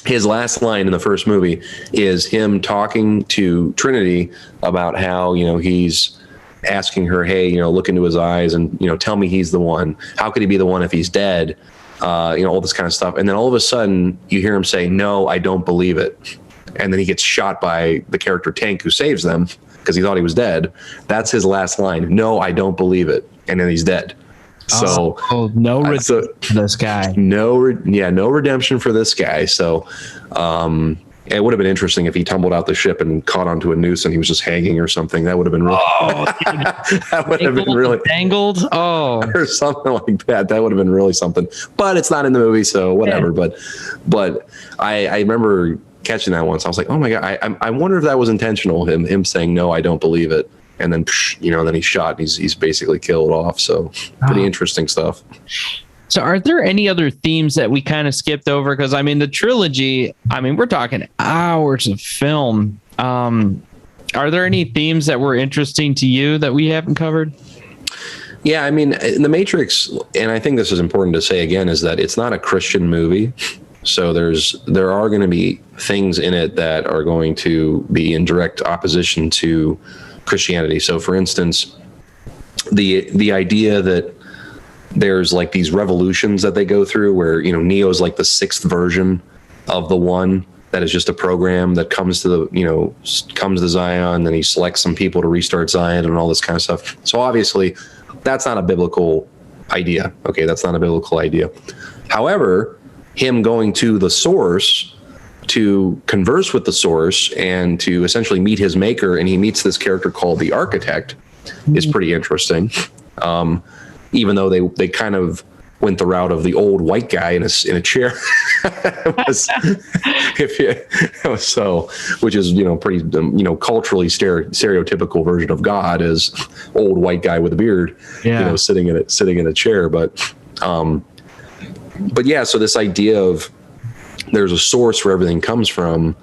his last line in the first movie is him talking to Trinity about how, he's asking her, hey, look into his eyes and, tell me he's the one. How could he be the one if he's dead? All this kind of stuff. And then all of a sudden you hear him say, no, I don't believe it. And then he gets shot by the character Tank, who saves them because he thought he was dead. That's his last line. No, I don't believe it. And then he's dead. So no redemption for this guy. No redemption for this guy. So it would have been interesting if he tumbled out the ship and caught onto a noose and he was just hanging or something. That would have been really that would have been really tangled. Or something like that. That would have been really something. But it's not in the movie, so whatever. Yeah. But I remember catching that once. I was like, oh my God, I wonder if that was intentional, him saying, no, I don't believe it. And then, then he's shot and he's basically killed off. So pretty interesting stuff. So are there any other themes that we kind of skipped over? Because, the trilogy, we're talking hours of film. Are there any themes that were interesting to you that we haven't covered? Yeah, in The Matrix, and I think this is important to say again, is that it's not a Christian movie. So there are going to be things in it that are going to be in direct opposition to Christianity. So for instance, the idea that there's like these revolutions that they go through where, Neo's like the sixth version of the one that is just a program that comes to comes to Zion, then he selects some people to restart Zion and all this kind of stuff. So obviously that's not a biblical idea. Okay. That's not a biblical idea. However, him going to the source to converse with the source and to essentially meet his maker, and he meets this character called the Architect, is pretty interesting. Even though they kind of went the route of the old white guy in a chair, which is pretty culturally stereotypical version of God as old white guy with a beard, sitting in a chair, but yeah. So this idea of there's a source where everything comes from,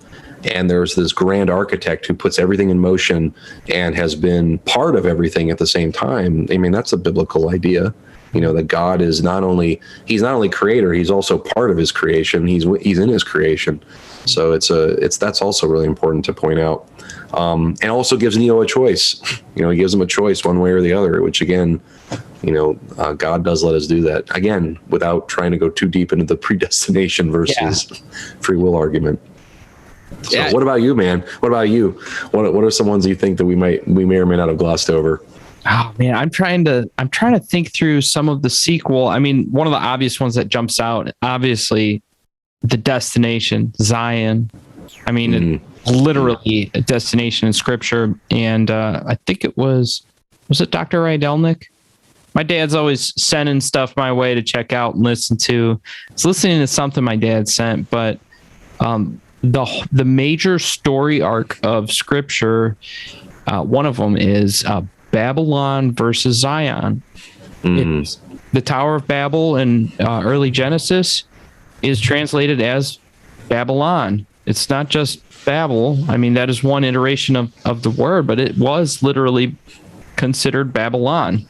and there's this grand architect who puts everything in motion and has been part of everything at the same time. That's a biblical idea, that God is he's not only creator, he's also part of his creation. He's in his creation. So that's also really important to point out. And also gives Neo a choice. He gives him a choice one way or the other, which again, God does let us do that, again, without trying to go too deep into the predestination versus free will argument. So what about you, man? What about you? What are some ones you think that we may or may not have glossed over? Oh man, I'm trying to think through some of the sequel. One of the obvious ones that jumps out, obviously, the destination, Zion. Literally a destination in scripture. And I think was it Dr. Rydelnik? My dad's always sending stuff my way to check out and listen to. I was listening to something my dad sent, but the major story arc of scripture, one of them is Babylon versus Zion. It's the Tower of Babel in early Genesis is translated as Babylon. It's not just Babel. That is one iteration of the word, but it was literally considered Babylon.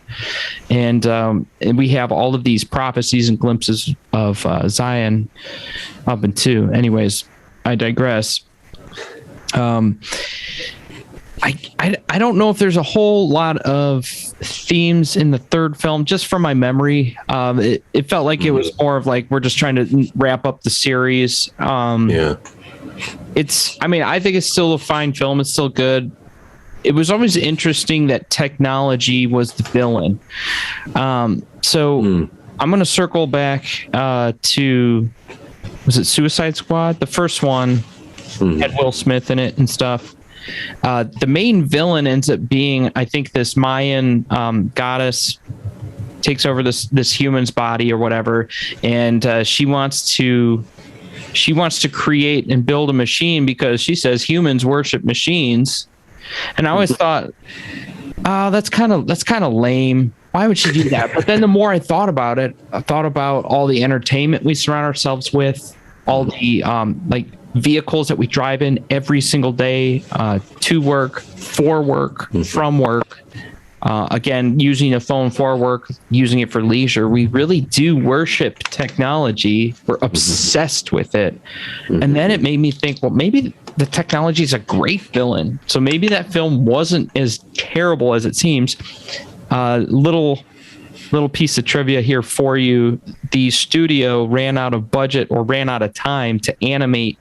And we have all of these prophecies and glimpses of Zion up into. Anyways, I digress. I don't know if there's a whole lot of themes in the third film, just from my memory. It felt like it was more of like, we're just trying to wrap up the series. I think it's still a fine film. It's still good. It was always interesting that technology was the villain. I'm going to circle back to, was it Suicide Squad? The first one had Will Smith in it and stuff. The main villain ends up being, I think, this Mayan goddess takes over this human's body or whatever, and she wants to create and build a machine because she says humans worship machines. And I always thought, oh, that's kind of lame. Why would she do that? But then the more I thought about it, I thought about all the entertainment we surround ourselves with, all the vehicles that we drive in every single day, to work, for work, from work. Again, using a phone for work, using it for leisure. We really do worship technology. We're obsessed with it. And then it made me think, well, maybe the technology is a great villain. So maybe that film wasn't as terrible as it seems. Little piece of trivia here for you. The studio ran out of budget or ran out of time to animate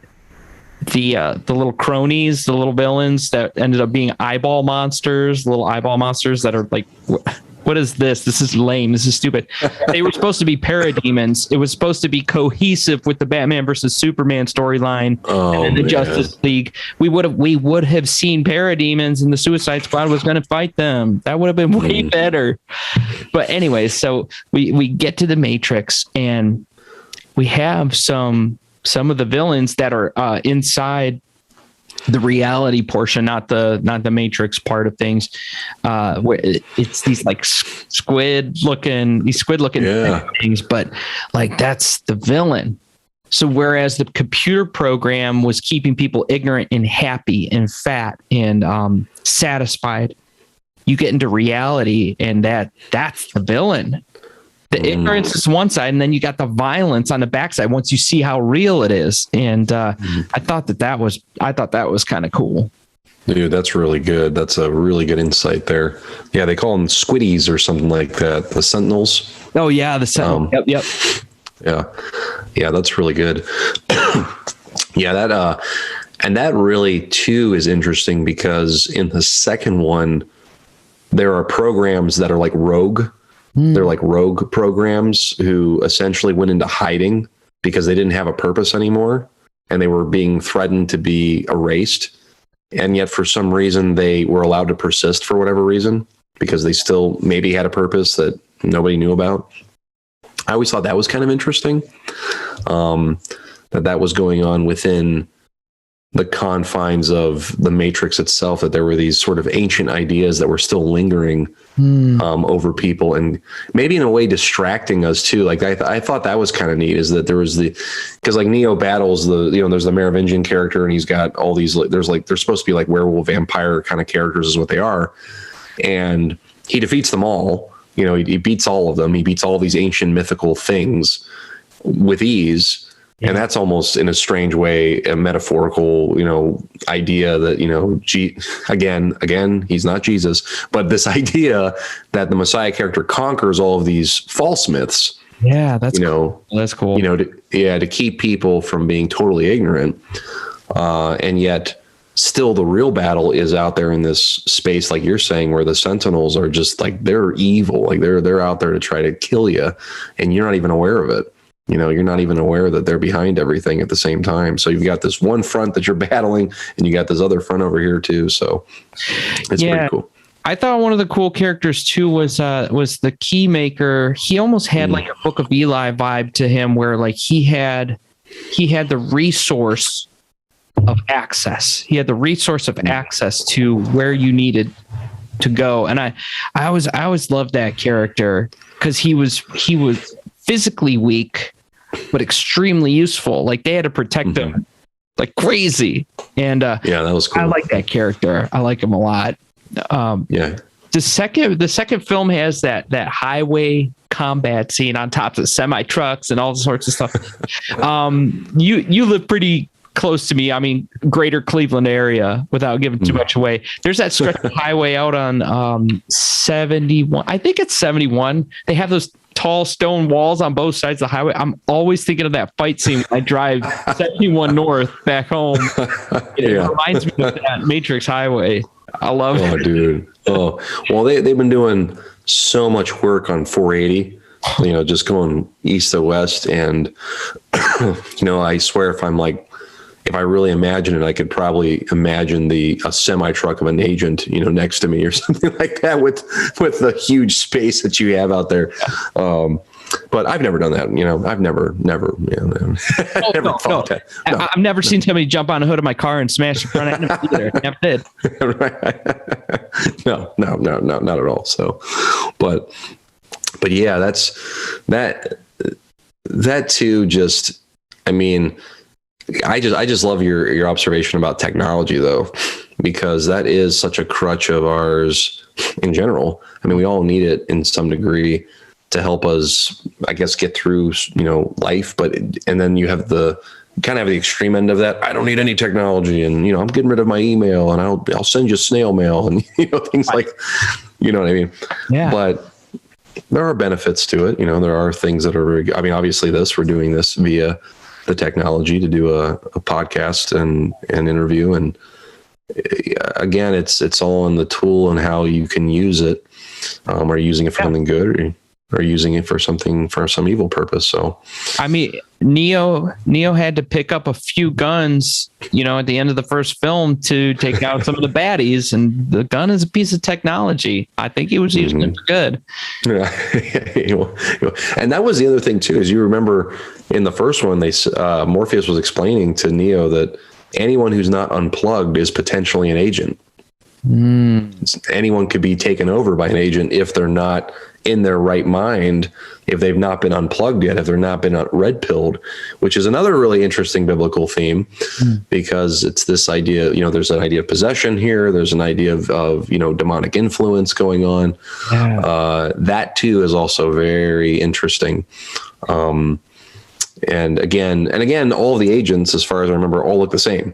the little cronies, the little villains that ended up being little eyeball monsters that are like, what is this? This is lame. This is stupid. They were supposed to be parademons. It was supposed to be cohesive with the Batman versus Superman storyline and the Justice League. We would have seen parademons, and the Suicide Squad was going to fight them. That would have been way better. But anyway, so we get to the Matrix, and we have some of the villains that are inside the reality portion, not the Matrix part of things, where it's these like squid looking things, but like that's the villain. So whereas the computer program was keeping people ignorant and happy and fat and satisfied, you get into reality and that's the villain. The ignorance is one side, and then you got the violence on the backside once you see how real it is. And I thought that was kind of cool. Dude, that's really good. That's a really good insight there. Yeah, they call them squiddies or something like that. The Sentinels. Oh yeah, the Sentinels. Yep. Yeah, that's really good. Yeah, that really too is interesting because in the second one, there are programs that are like rogue. They're like rogue programs who essentially went into hiding because they didn't have a purpose anymore and they were being threatened to be erased. And yet for some reason they were allowed to persist for whatever reason because they still maybe had a purpose that nobody knew about. I always thought that was kind of interesting, that was going on within the confines of the Matrix itself, that there were these sort of ancient ideas that were still lingering over people and maybe in a way distracting us too. Like I thought that was kind of neat, is that there was because like Neo battles there's the Merovingian character and he's got all these, they're supposed to be like werewolf vampire kind of characters is what they are. And he defeats them all. He beats all of them. He beats all these ancient mythical things with ease. Yeah. And that's almost in a strange way, a metaphorical, idea that, again, he's not Jesus, but this idea that the Messiah character conquers all of these false myths. Yeah, that's cool. That's cool. To keep people from being totally ignorant. And yet still the real battle is out there in this space, like you're saying, where the Sentinels are just like, they're evil. Like they're out there to try to kill you and you're not even aware of it. You're not even aware that they're behind everything at the same time. So you've got this one front that you're battling and you got this other front over here too. So it's pretty cool. I thought one of the cool characters too was the Keymaker. He almost had like a Book of Eli vibe to him, where like he had the resource of access. He had the resource of access to where you needed to go. And I always loved that character because he was physically weak, but extremely useful. Like they had to protect him like crazy. And that was cool. I like that character. I like him a lot. The second film has that highway combat scene on top of semi trucks and all sorts of stuff. You live pretty close to me. I mean, greater Cleveland area, without giving too much away. There's that stretch of highway out on 71. I think it's 71. They have those tall stone walls on both sides of the highway. I'm always thinking of that fight scene when I drive 71 north back home. It reminds me of that Matrix highway. I love it. Oh, dude. Oh, well, they've been doing so much work on 480, just going east to west. And, I swear if I really imagine it, I could probably imagine a semi truck of an agent, next to me or something like that with the huge space that you have out there. But I've never done that. I've never thought that. No. I've never seen somebody jump on the hood of my car and smash the front end of it either. Never did. No, not at all. So, but yeah, that too. Just, I mean, I just love your observation about technology, though, because that is such a crutch of ours in general. I mean, we all need it in some degree to help us, I guess, get through, life. And then you have the extreme end of that. I don't need any technology, and I'm getting rid of my email, and I'll send you snail mail, and things like, what I mean. Yeah. But there are benefits to it. There are things that are. I mean, obviously, we're doing this via the technology to do a podcast and an interview, and again, it's all in the tool and how you can use it. Are you using it for something good, or using it for some evil purpose? So, I mean, Neo had to pick up a few guns, at the end of the first film to take out some of the baddies, and the gun is a piece of technology. I think he was using it for good. Yeah. And that was the other thing too, is you remember in the first one, Morpheus was explaining to Neo that anyone who's not unplugged is potentially an agent. Anyone could be taken over by an agent if they're not in their right mind, if they've not been unplugged yet, if they're not been red pilled, which is another really interesting biblical theme, because it's this idea, there's an idea of possession here. There's an idea of demonic influence going on. Yeah. That too is also very interesting. And again, all of the agents, as far as I remember, all look the same.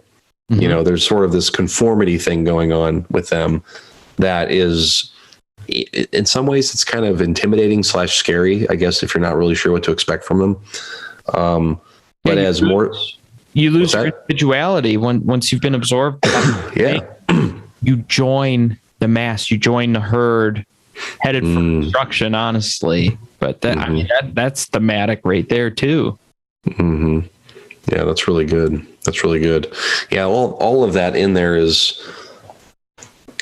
There's sort of this conformity thing going on with them that is, in some ways, it's kind of intimidating / scary, I guess, if you're not really sure what to expect from them. But as more, you lose your individuality once you've been absorbed. Yeah, you join the mass, you join the herd, headed for destruction. Honestly, but I mean, that's thematic right there too. Mm-hmm. Yeah, that's really good. Yeah, all of that in there is,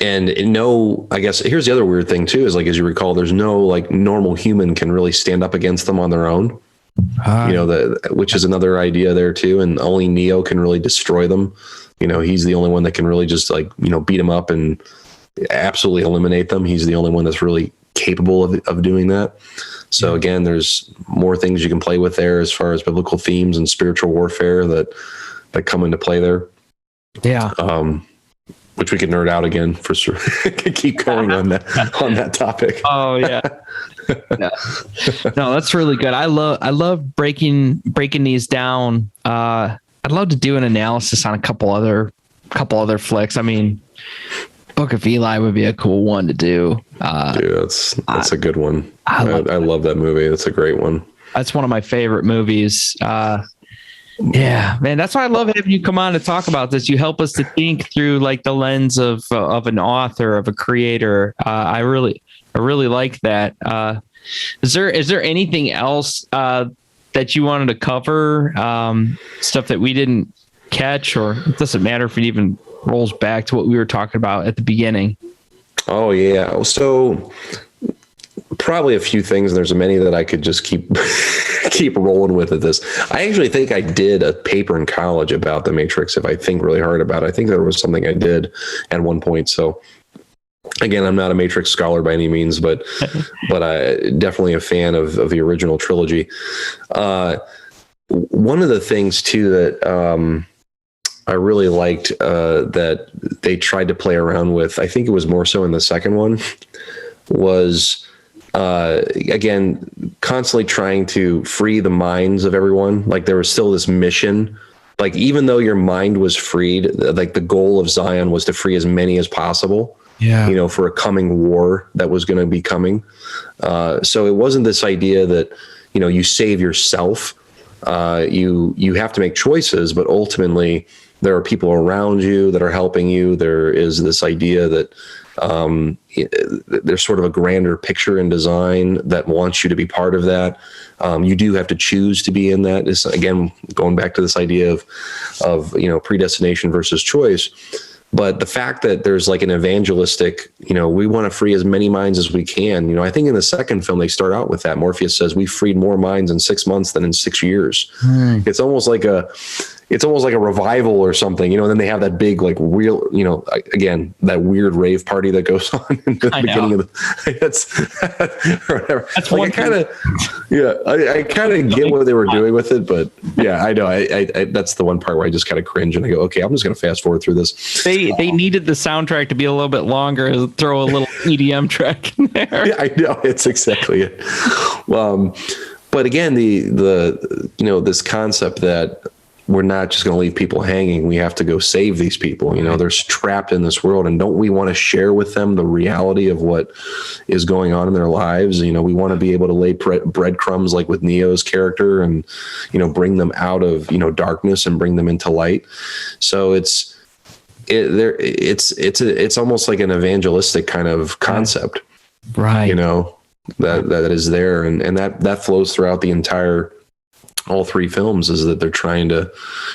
and I guess here's the other weird thing too, is as you recall, there's no normal human can really stand up against them on their own. Which is another idea there too, and only Neo can really destroy them. He's the only one that can really just beat them up and absolutely eliminate them. He's the only one that's really capable of doing that. So again, there's more things you can play with there as far as biblical themes and spiritual warfare that come into play there. Yeah. Which we could nerd out again for sure. Keep going on that topic. Oh yeah. Yeah. No, that's really good. I love breaking these down. I'd love to do an analysis on a couple other flicks. I mean, Book of Eli would be a cool one to do. Dude, that's a good one. I love that movie. That's a great one. That's one of my favorite movies. Yeah, man, that's why I love having you come on to talk about this. You help us to think through the lens of an author, of a creator. I really like that. Is there anything else that you wanted to cover? Stuff that we didn't catch, or it doesn't matter if it even rolls back to what we were talking about at the beginning. Oh yeah. So probably a few things. There's many that I could just keep rolling with at this. I actually think I did a paper in college about the Matrix. If I think really hard about it, I think there was something I did at one point. So again, I'm not a Matrix scholar by any means, but I definitely a fan of the original trilogy. One of the things too that I really liked that they tried to play around with, I think it was more so in the second one, was again constantly trying to free the minds of everyone. There was still this mission like, even though your mind was freed, like the goal of Zion was to free as many as possible. Yeah. You know, for a coming war that was going to be coming. So it wasn't this idea that, you know, you save yourself. You have to make choices, but ultimately there are people around you that are helping you. There is this idea that there's sort of a grander picture in design that wants you to be part of that. You do have to choose to be in that. It's, again, going back to this idea of you know, predestination versus choice. But the fact that there's like an evangelistic, you know, we want to free as many minds as we can. You know, I think in the second film, they start out with that. Morpheus says, we freed more minds in 6 months than in 6 years. It's almost like a revival or something, you know, and then they have that big, like, real, you know, again, that weird rave party that goes on in the beginning of the, that's whatever. That's like, I kind of get what they were doing with it, but yeah, I know. I that's the one part where I just kind of cringe and I go, okay, I'm just going to fast forward through this. They needed the soundtrack to be a little bit longer, throw a little EDM track in there. Yeah, I know. It's exactly it. But again, the you know, this concept that we're not just going to leave people hanging. We have to go save these people. You know, they're trapped in this world, and don't we want to share with them the reality of what is going on in their lives? You know, we want to be able to lay breadcrumbs, like with Neo's character, and, you know, bring them out of, you know, darkness and bring them into light. So it's almost like an evangelistic kind of concept, right? You know, that is there, and that flows throughout the entire. All three films is that they're trying to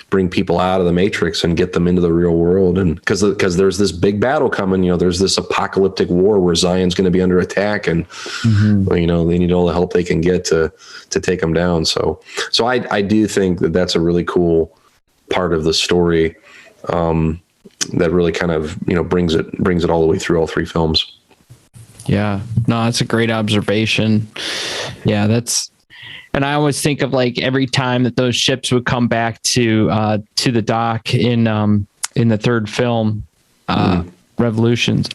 bring people out of the matrix and get them into the real world. And because there's this big battle coming, you know, there's this apocalyptic war where Zion's going to be under attack, and you know, they need all the help they can get to take them down. So I do think that that's a really cool part of the story that really kind of, you know, brings it all the way through all three films. Yeah, no, that's a great observation. Yeah, and I always think of, like, every time that those ships would come back to the dock in the third film, Revolutions,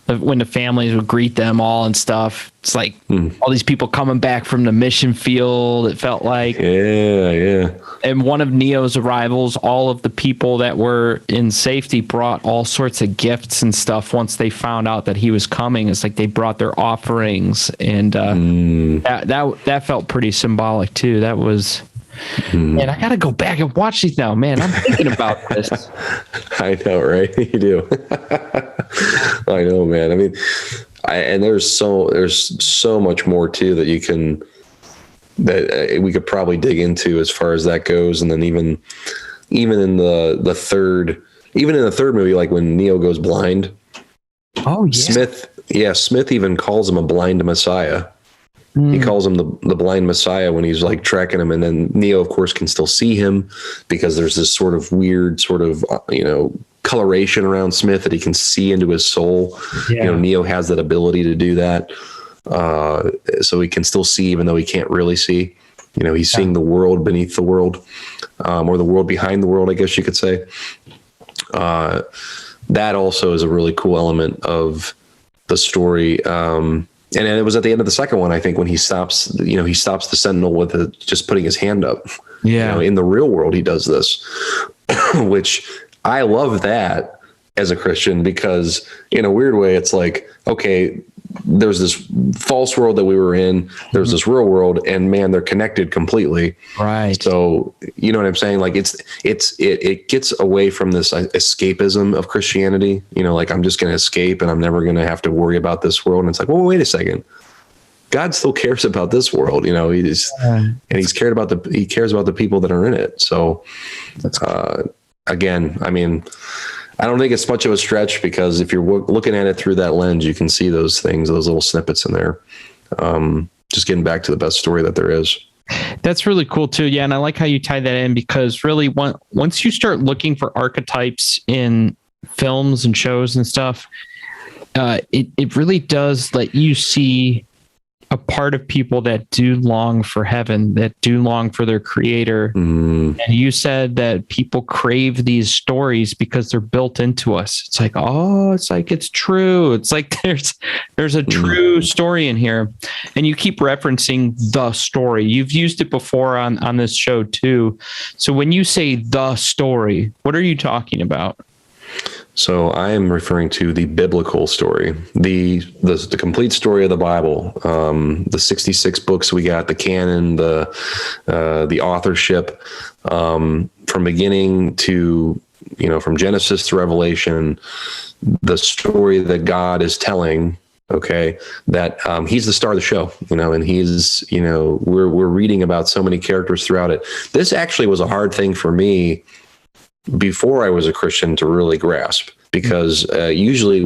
when the families would greet them all and stuff. It's like all these people coming back from the mission field. It felt like, yeah. And one of Neo's arrivals, all of the people that were in safety brought all sorts of gifts and stuff. Once they found out that he was coming, it's like they brought their offerings, and that felt pretty symbolic too. That was. Man, I got to go back and watch these now, man. I'm thinking about this. I know, right? You do. I know, man. I mean, and there's so much more too that we could probably dig into as far as that goes. And then even in the third movie, like when Neo goes blind. Oh yeah. Smith even calls him a blind messiah. He calls him the blind messiah when he's like tracking him, and then Neo, of course, can still see him because there's this sort of weird you know, coloration around Smith that he can see into his soul. Yeah. You know, Neo has that ability to do that, so he can still see even though he can't really see. You know, he's seeing the world beneath the world, or the world behind the world, I guess you could say. That also is a really cool element of the story. And it was at the end of the second one, I think, when he stops the Sentinel with just putting his hand up. Yeah. You know, in the real world, he does this, which I love that as a Christian, because in a weird way, it's like, okay, there's this false world that we were in. There's this real world, and man, they're connected completely. Right. So, you know what I'm saying? Like it gets away from this escapism of Christianity, you know, like I'm just going to escape and I'm never going to have to worry about this world. And it's like, well, wait a second. God still cares about this world, you know, and he cares about the people that are in it. So, again, I mean, I don't think it's much of a stretch, because if you're looking at it through that lens, you can see those things, those little snippets in there. Just getting back to the best story that there is. That's really cool too. Yeah. And I like how you tie that in, because really once you start looking for archetypes in films and shows and stuff, it really does let you see a part of people that do long for heaven, that do long for their creator. And you said that people crave these stories because they're built into us. It's like, it's true. It's like there's a true story in here. And you keep referencing the story. You've used it before on this show too. So when you say the story, what are you talking about? So I am referring to the biblical story, the complete story of the Bible, the 66 books we got, the canon, the authorship, from beginning to, from Genesis to Revelation, the story that God is telling. Okay, that he's the star of the show, and he's, we're reading about so many characters throughout it. This actually was a hard thing for me before I was a Christian to really grasp, because usually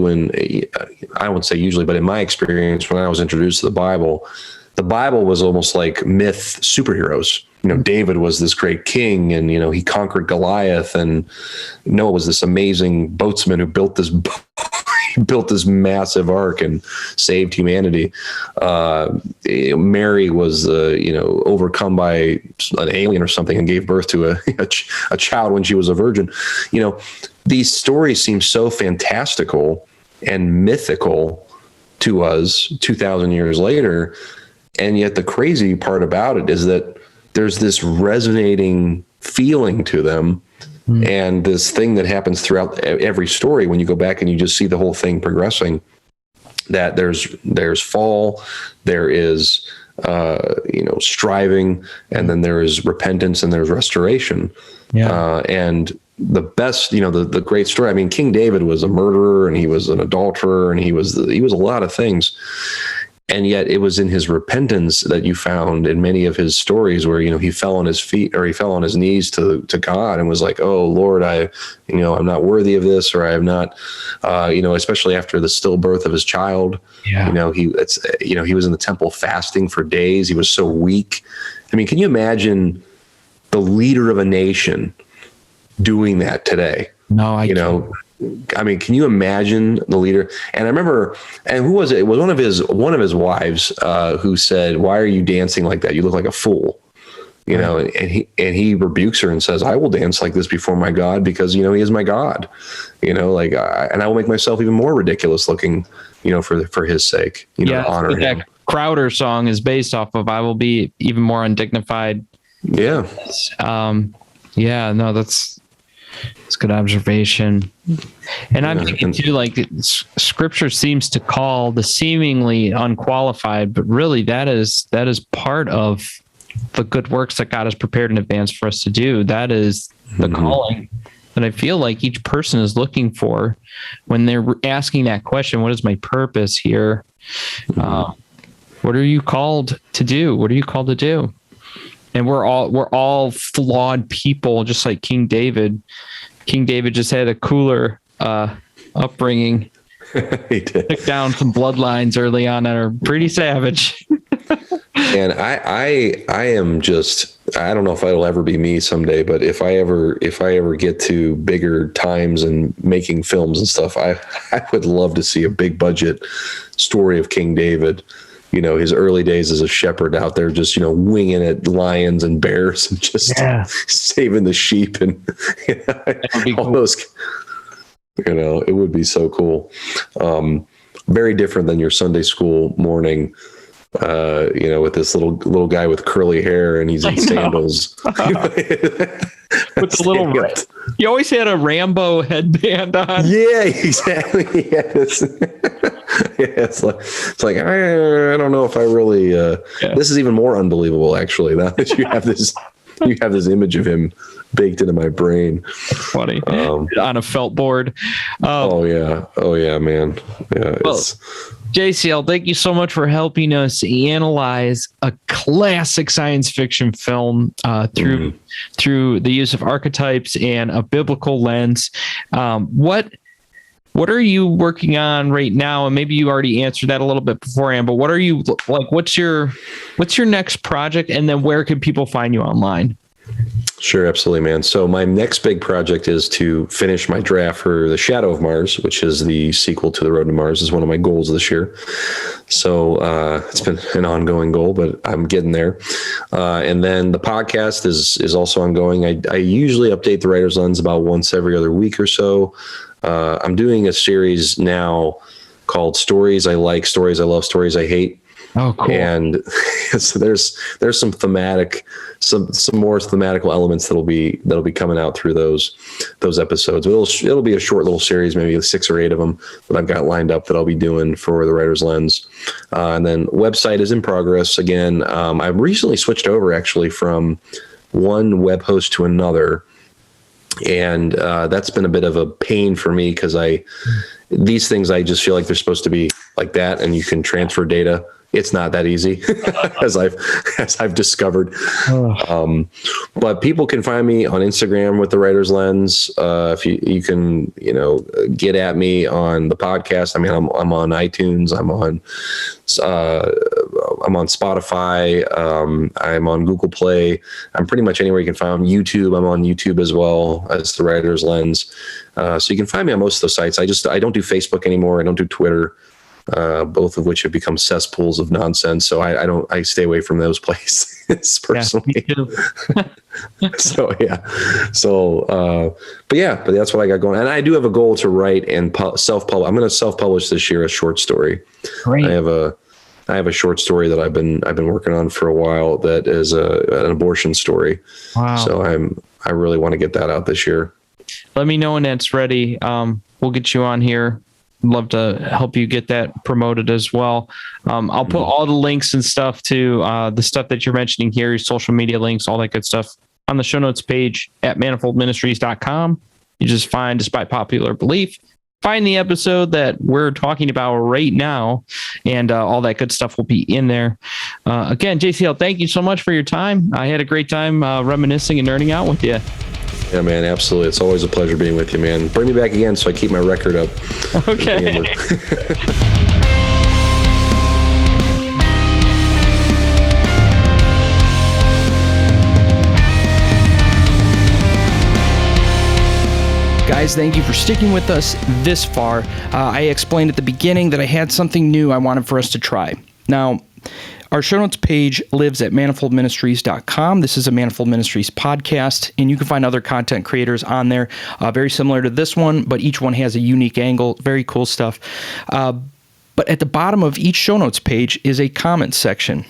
I won't say usually, but in my experience, when I was introduced to the Bible was almost like myth superheroes. David was this great king, and, he conquered Goliath, and Noah was this amazing boatsman who built this massive ark and saved humanity. Mary was, overcome by an alien or something and gave birth to a child when she was a virgin. These stories seem so fantastical and mythical to us 2,000 years later. And yet the crazy part about it is that there's this resonating feeling to them. And this thing that happens throughout every story, when you go back and you just see the whole thing progressing, that there's fall, there is, striving, and then there is repentance, and there's restoration. And the best, the great story. I mean, King David was a murderer, and he was an adulterer, and he was a lot of things. And yet it was in his repentance that you found in many of his stories where, he fell on his feet, or he fell on his knees to God and was like, "Oh Lord, I'm not worthy of this," or "I have not," especially after the stillbirth of his child. He was in the temple fasting for days. He was so weak. I mean, can you imagine the leader of a nation doing that today? No, I can't. I mean, can you imagine the leader? And I remember, and who was it? It was one of his wives who said, "Why are you dancing like that? You look like a fool." And he rebukes her and says, "I will dance like this before my God, because he is my God." And I will make myself even more ridiculous looking, for his sake. To honor him. That Crowder song is based off of "I will be even more undignified." Yeah. It's good observation. And I'm thinking too, like, scripture seems to call the seemingly unqualified, but really that is part of the good works that God has prepared in advance for us to do. That is the calling that I feel like each person is looking for when they're asking that question: what is my purpose here? What are you called to do? What are you called to do? And we're all flawed people, just like King David. King David just had a cooler upbringing. He did. Took down some bloodlines early on that are pretty savage. And I am just, I don't know if it'll ever be me someday, but if I ever get to bigger times and making films and stuff, I would love to see a big budget story of King David. His early days as a shepherd out there, just, winging at lions and bears and just saving the sheep and all cool. Those, it would be so cool. Very different than your Sunday school morning, with this little guy with curly hair and he's in sandals. With the little he always had a Rambo headband on. Yeah, exactly. Yes. It's like I don't know if I really. This is even more unbelievable, actually. Now that you have this image of him baked into my brain. Funny on a felt board. Oh yeah, man. Yeah. Well, JCL, thank you so much for helping us analyze a classic science fiction film through the use of archetypes and a biblical lens. What are you working on right now? And maybe you already answered that a little bit beforehand, but what are you like? What's your next project? And then where can people find you online? Sure, absolutely, man. So my next big project is to finish my draft for The Shadow of Mars, which is the sequel to The Road to Mars. Is one of my goals this year. So it's been an ongoing goal, but I'm getting there. And then the podcast is also ongoing. I usually update the Writer's Lens about once every other week or so. I'm doing a series now called Stories I Like, Stories I Love, Stories I Hate. Oh, cool. And so there's some more thematical elements that'll be coming out through those episodes. It'll be a short little series, maybe 6 or 8 of them that I've got lined up that I'll be doing for the Writer's Lens. And then website is in progress. Again, I've recently switched over actually from one web host to another. And that's been a bit of a pain for me because these things, I just feel like they're supposed to be like that, and you can transfer data. It's not that easy, as I've discovered. But people can find me on Instagram with the Writer's Lens. If you can, get at me on the podcast. I mean, I'm on iTunes. I'm on Spotify. I'm on Google Play. I'm pretty much anywhere you can find me. YouTube. I'm on YouTube as well as the Writer's Lens. So you can find me on most of those sites. I don't do Facebook anymore. I don't do Twitter. Both of which have become cesspools of nonsense. So I stay away from those places personally. Yeah, me too. But that's what I got going. And I do have a goal to write and self-publish. I'm going to self-publish this year a short story. Great. I have a short story that I've been working on for a while that is an abortion story. Wow. So I really want to get that out this year. Let me know when that's ready. We'll get you on here. Love to help you get that promoted as well. I'll put all the links and stuff to the stuff that you're mentioning here, your social media links, all that good stuff on the show notes page at manifoldministries.com. You just find, despite popular belief, find the episode that we're talking about right now, and all that good stuff will be in there. Again, JCL, thank you so much for your time. I had a great time reminiscing and nerding out with you. Yeah, man, absolutely. It's always a pleasure being with you, man. Bring me back again so I keep my record up. Okay. Guys, thank you for sticking with us this far. I explained at the beginning that I had something new I wanted for us to try. Now, our show notes page lives at manifoldministries.com. This is a Manifold Ministries podcast, and you can find other content creators on there, very similar to this one, but each one has a unique angle. Very cool stuff. But at the bottom of each show notes page is a comment section.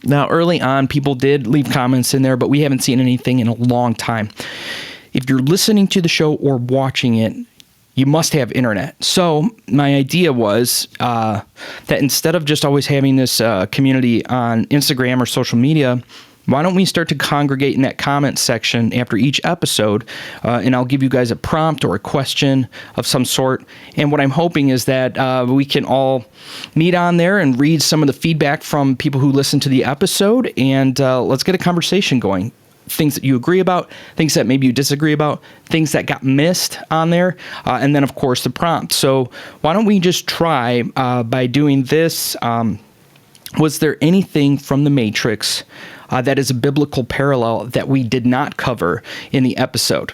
Now, early on, people did leave comments in there, but we haven't seen anything in a long time. If you're listening to the show or watching it, you must have internet. So my idea was that instead of just always having this community on Instagram or social media, why don't we start to congregate in that comment section after each episode, and I'll give you guys a prompt or a question of some sort. And what I'm hoping is that we can all meet on there and read some of the feedback from people who listen to the episode, and let's get a conversation going. Things that you agree about, things that maybe you disagree about, things that got missed on there, and then, of course, the prompt. So why don't we just try by doing this? Was there anything from the Matrix that is a biblical parallel that we did not cover in the episode?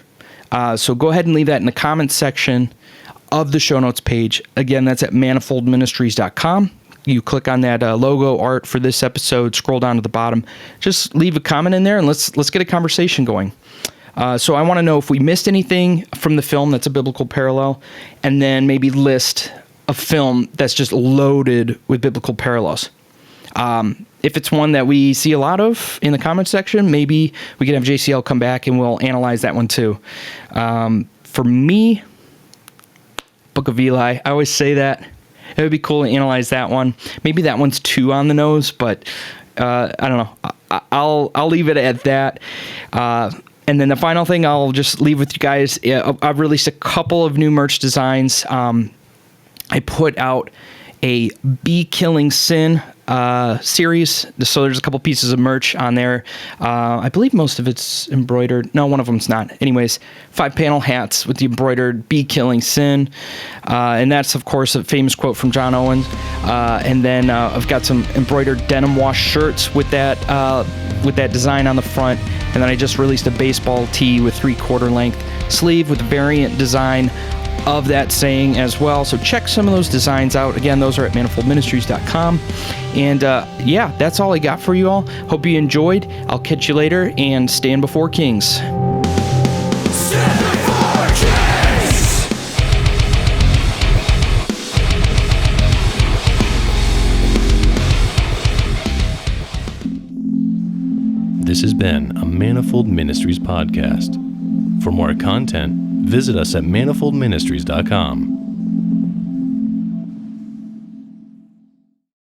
So go ahead and leave that in the comments section of the show notes page. Again, that's at manifoldministries.com. You click on that logo art for this episode, scroll down to the bottom, just leave a comment in there, and let's get a conversation going. So I want to know if we missed anything from the film that's a biblical parallel, and then maybe list a film that's just loaded with biblical parallels. If it's one that we see a lot of in the comment section, maybe we can have JCL come back and we'll analyze that one too. For me, Book of Eli, I always say that. It would be cool to analyze that one. Maybe that one's too on the nose, but I don't know. I'll leave it at that. And then the final thing I'll just leave with you guys, I've released a couple of new merch designs. I put out a Bee Killing Sin series. So there's a couple pieces of merch on there. I believe most of it's embroidered. No, one of them's not. Anyways, 5-panel hats with the embroidered Bee Killing Sin. And that's, of course, a famous quote from John Owen. And then I've got some embroidered denim wash shirts with that design on the front. And then I just released a baseball tee with 3/4 length sleeve with a variant design of that saying as well. So check some of those designs out. Again, those are at manifoldministries.com. And yeah, that's all I got for you all. Hope you enjoyed. I'll catch you later, and stand before kings. This has been a Manifold Ministries podcast. For more content, visit us at manifoldministries.com.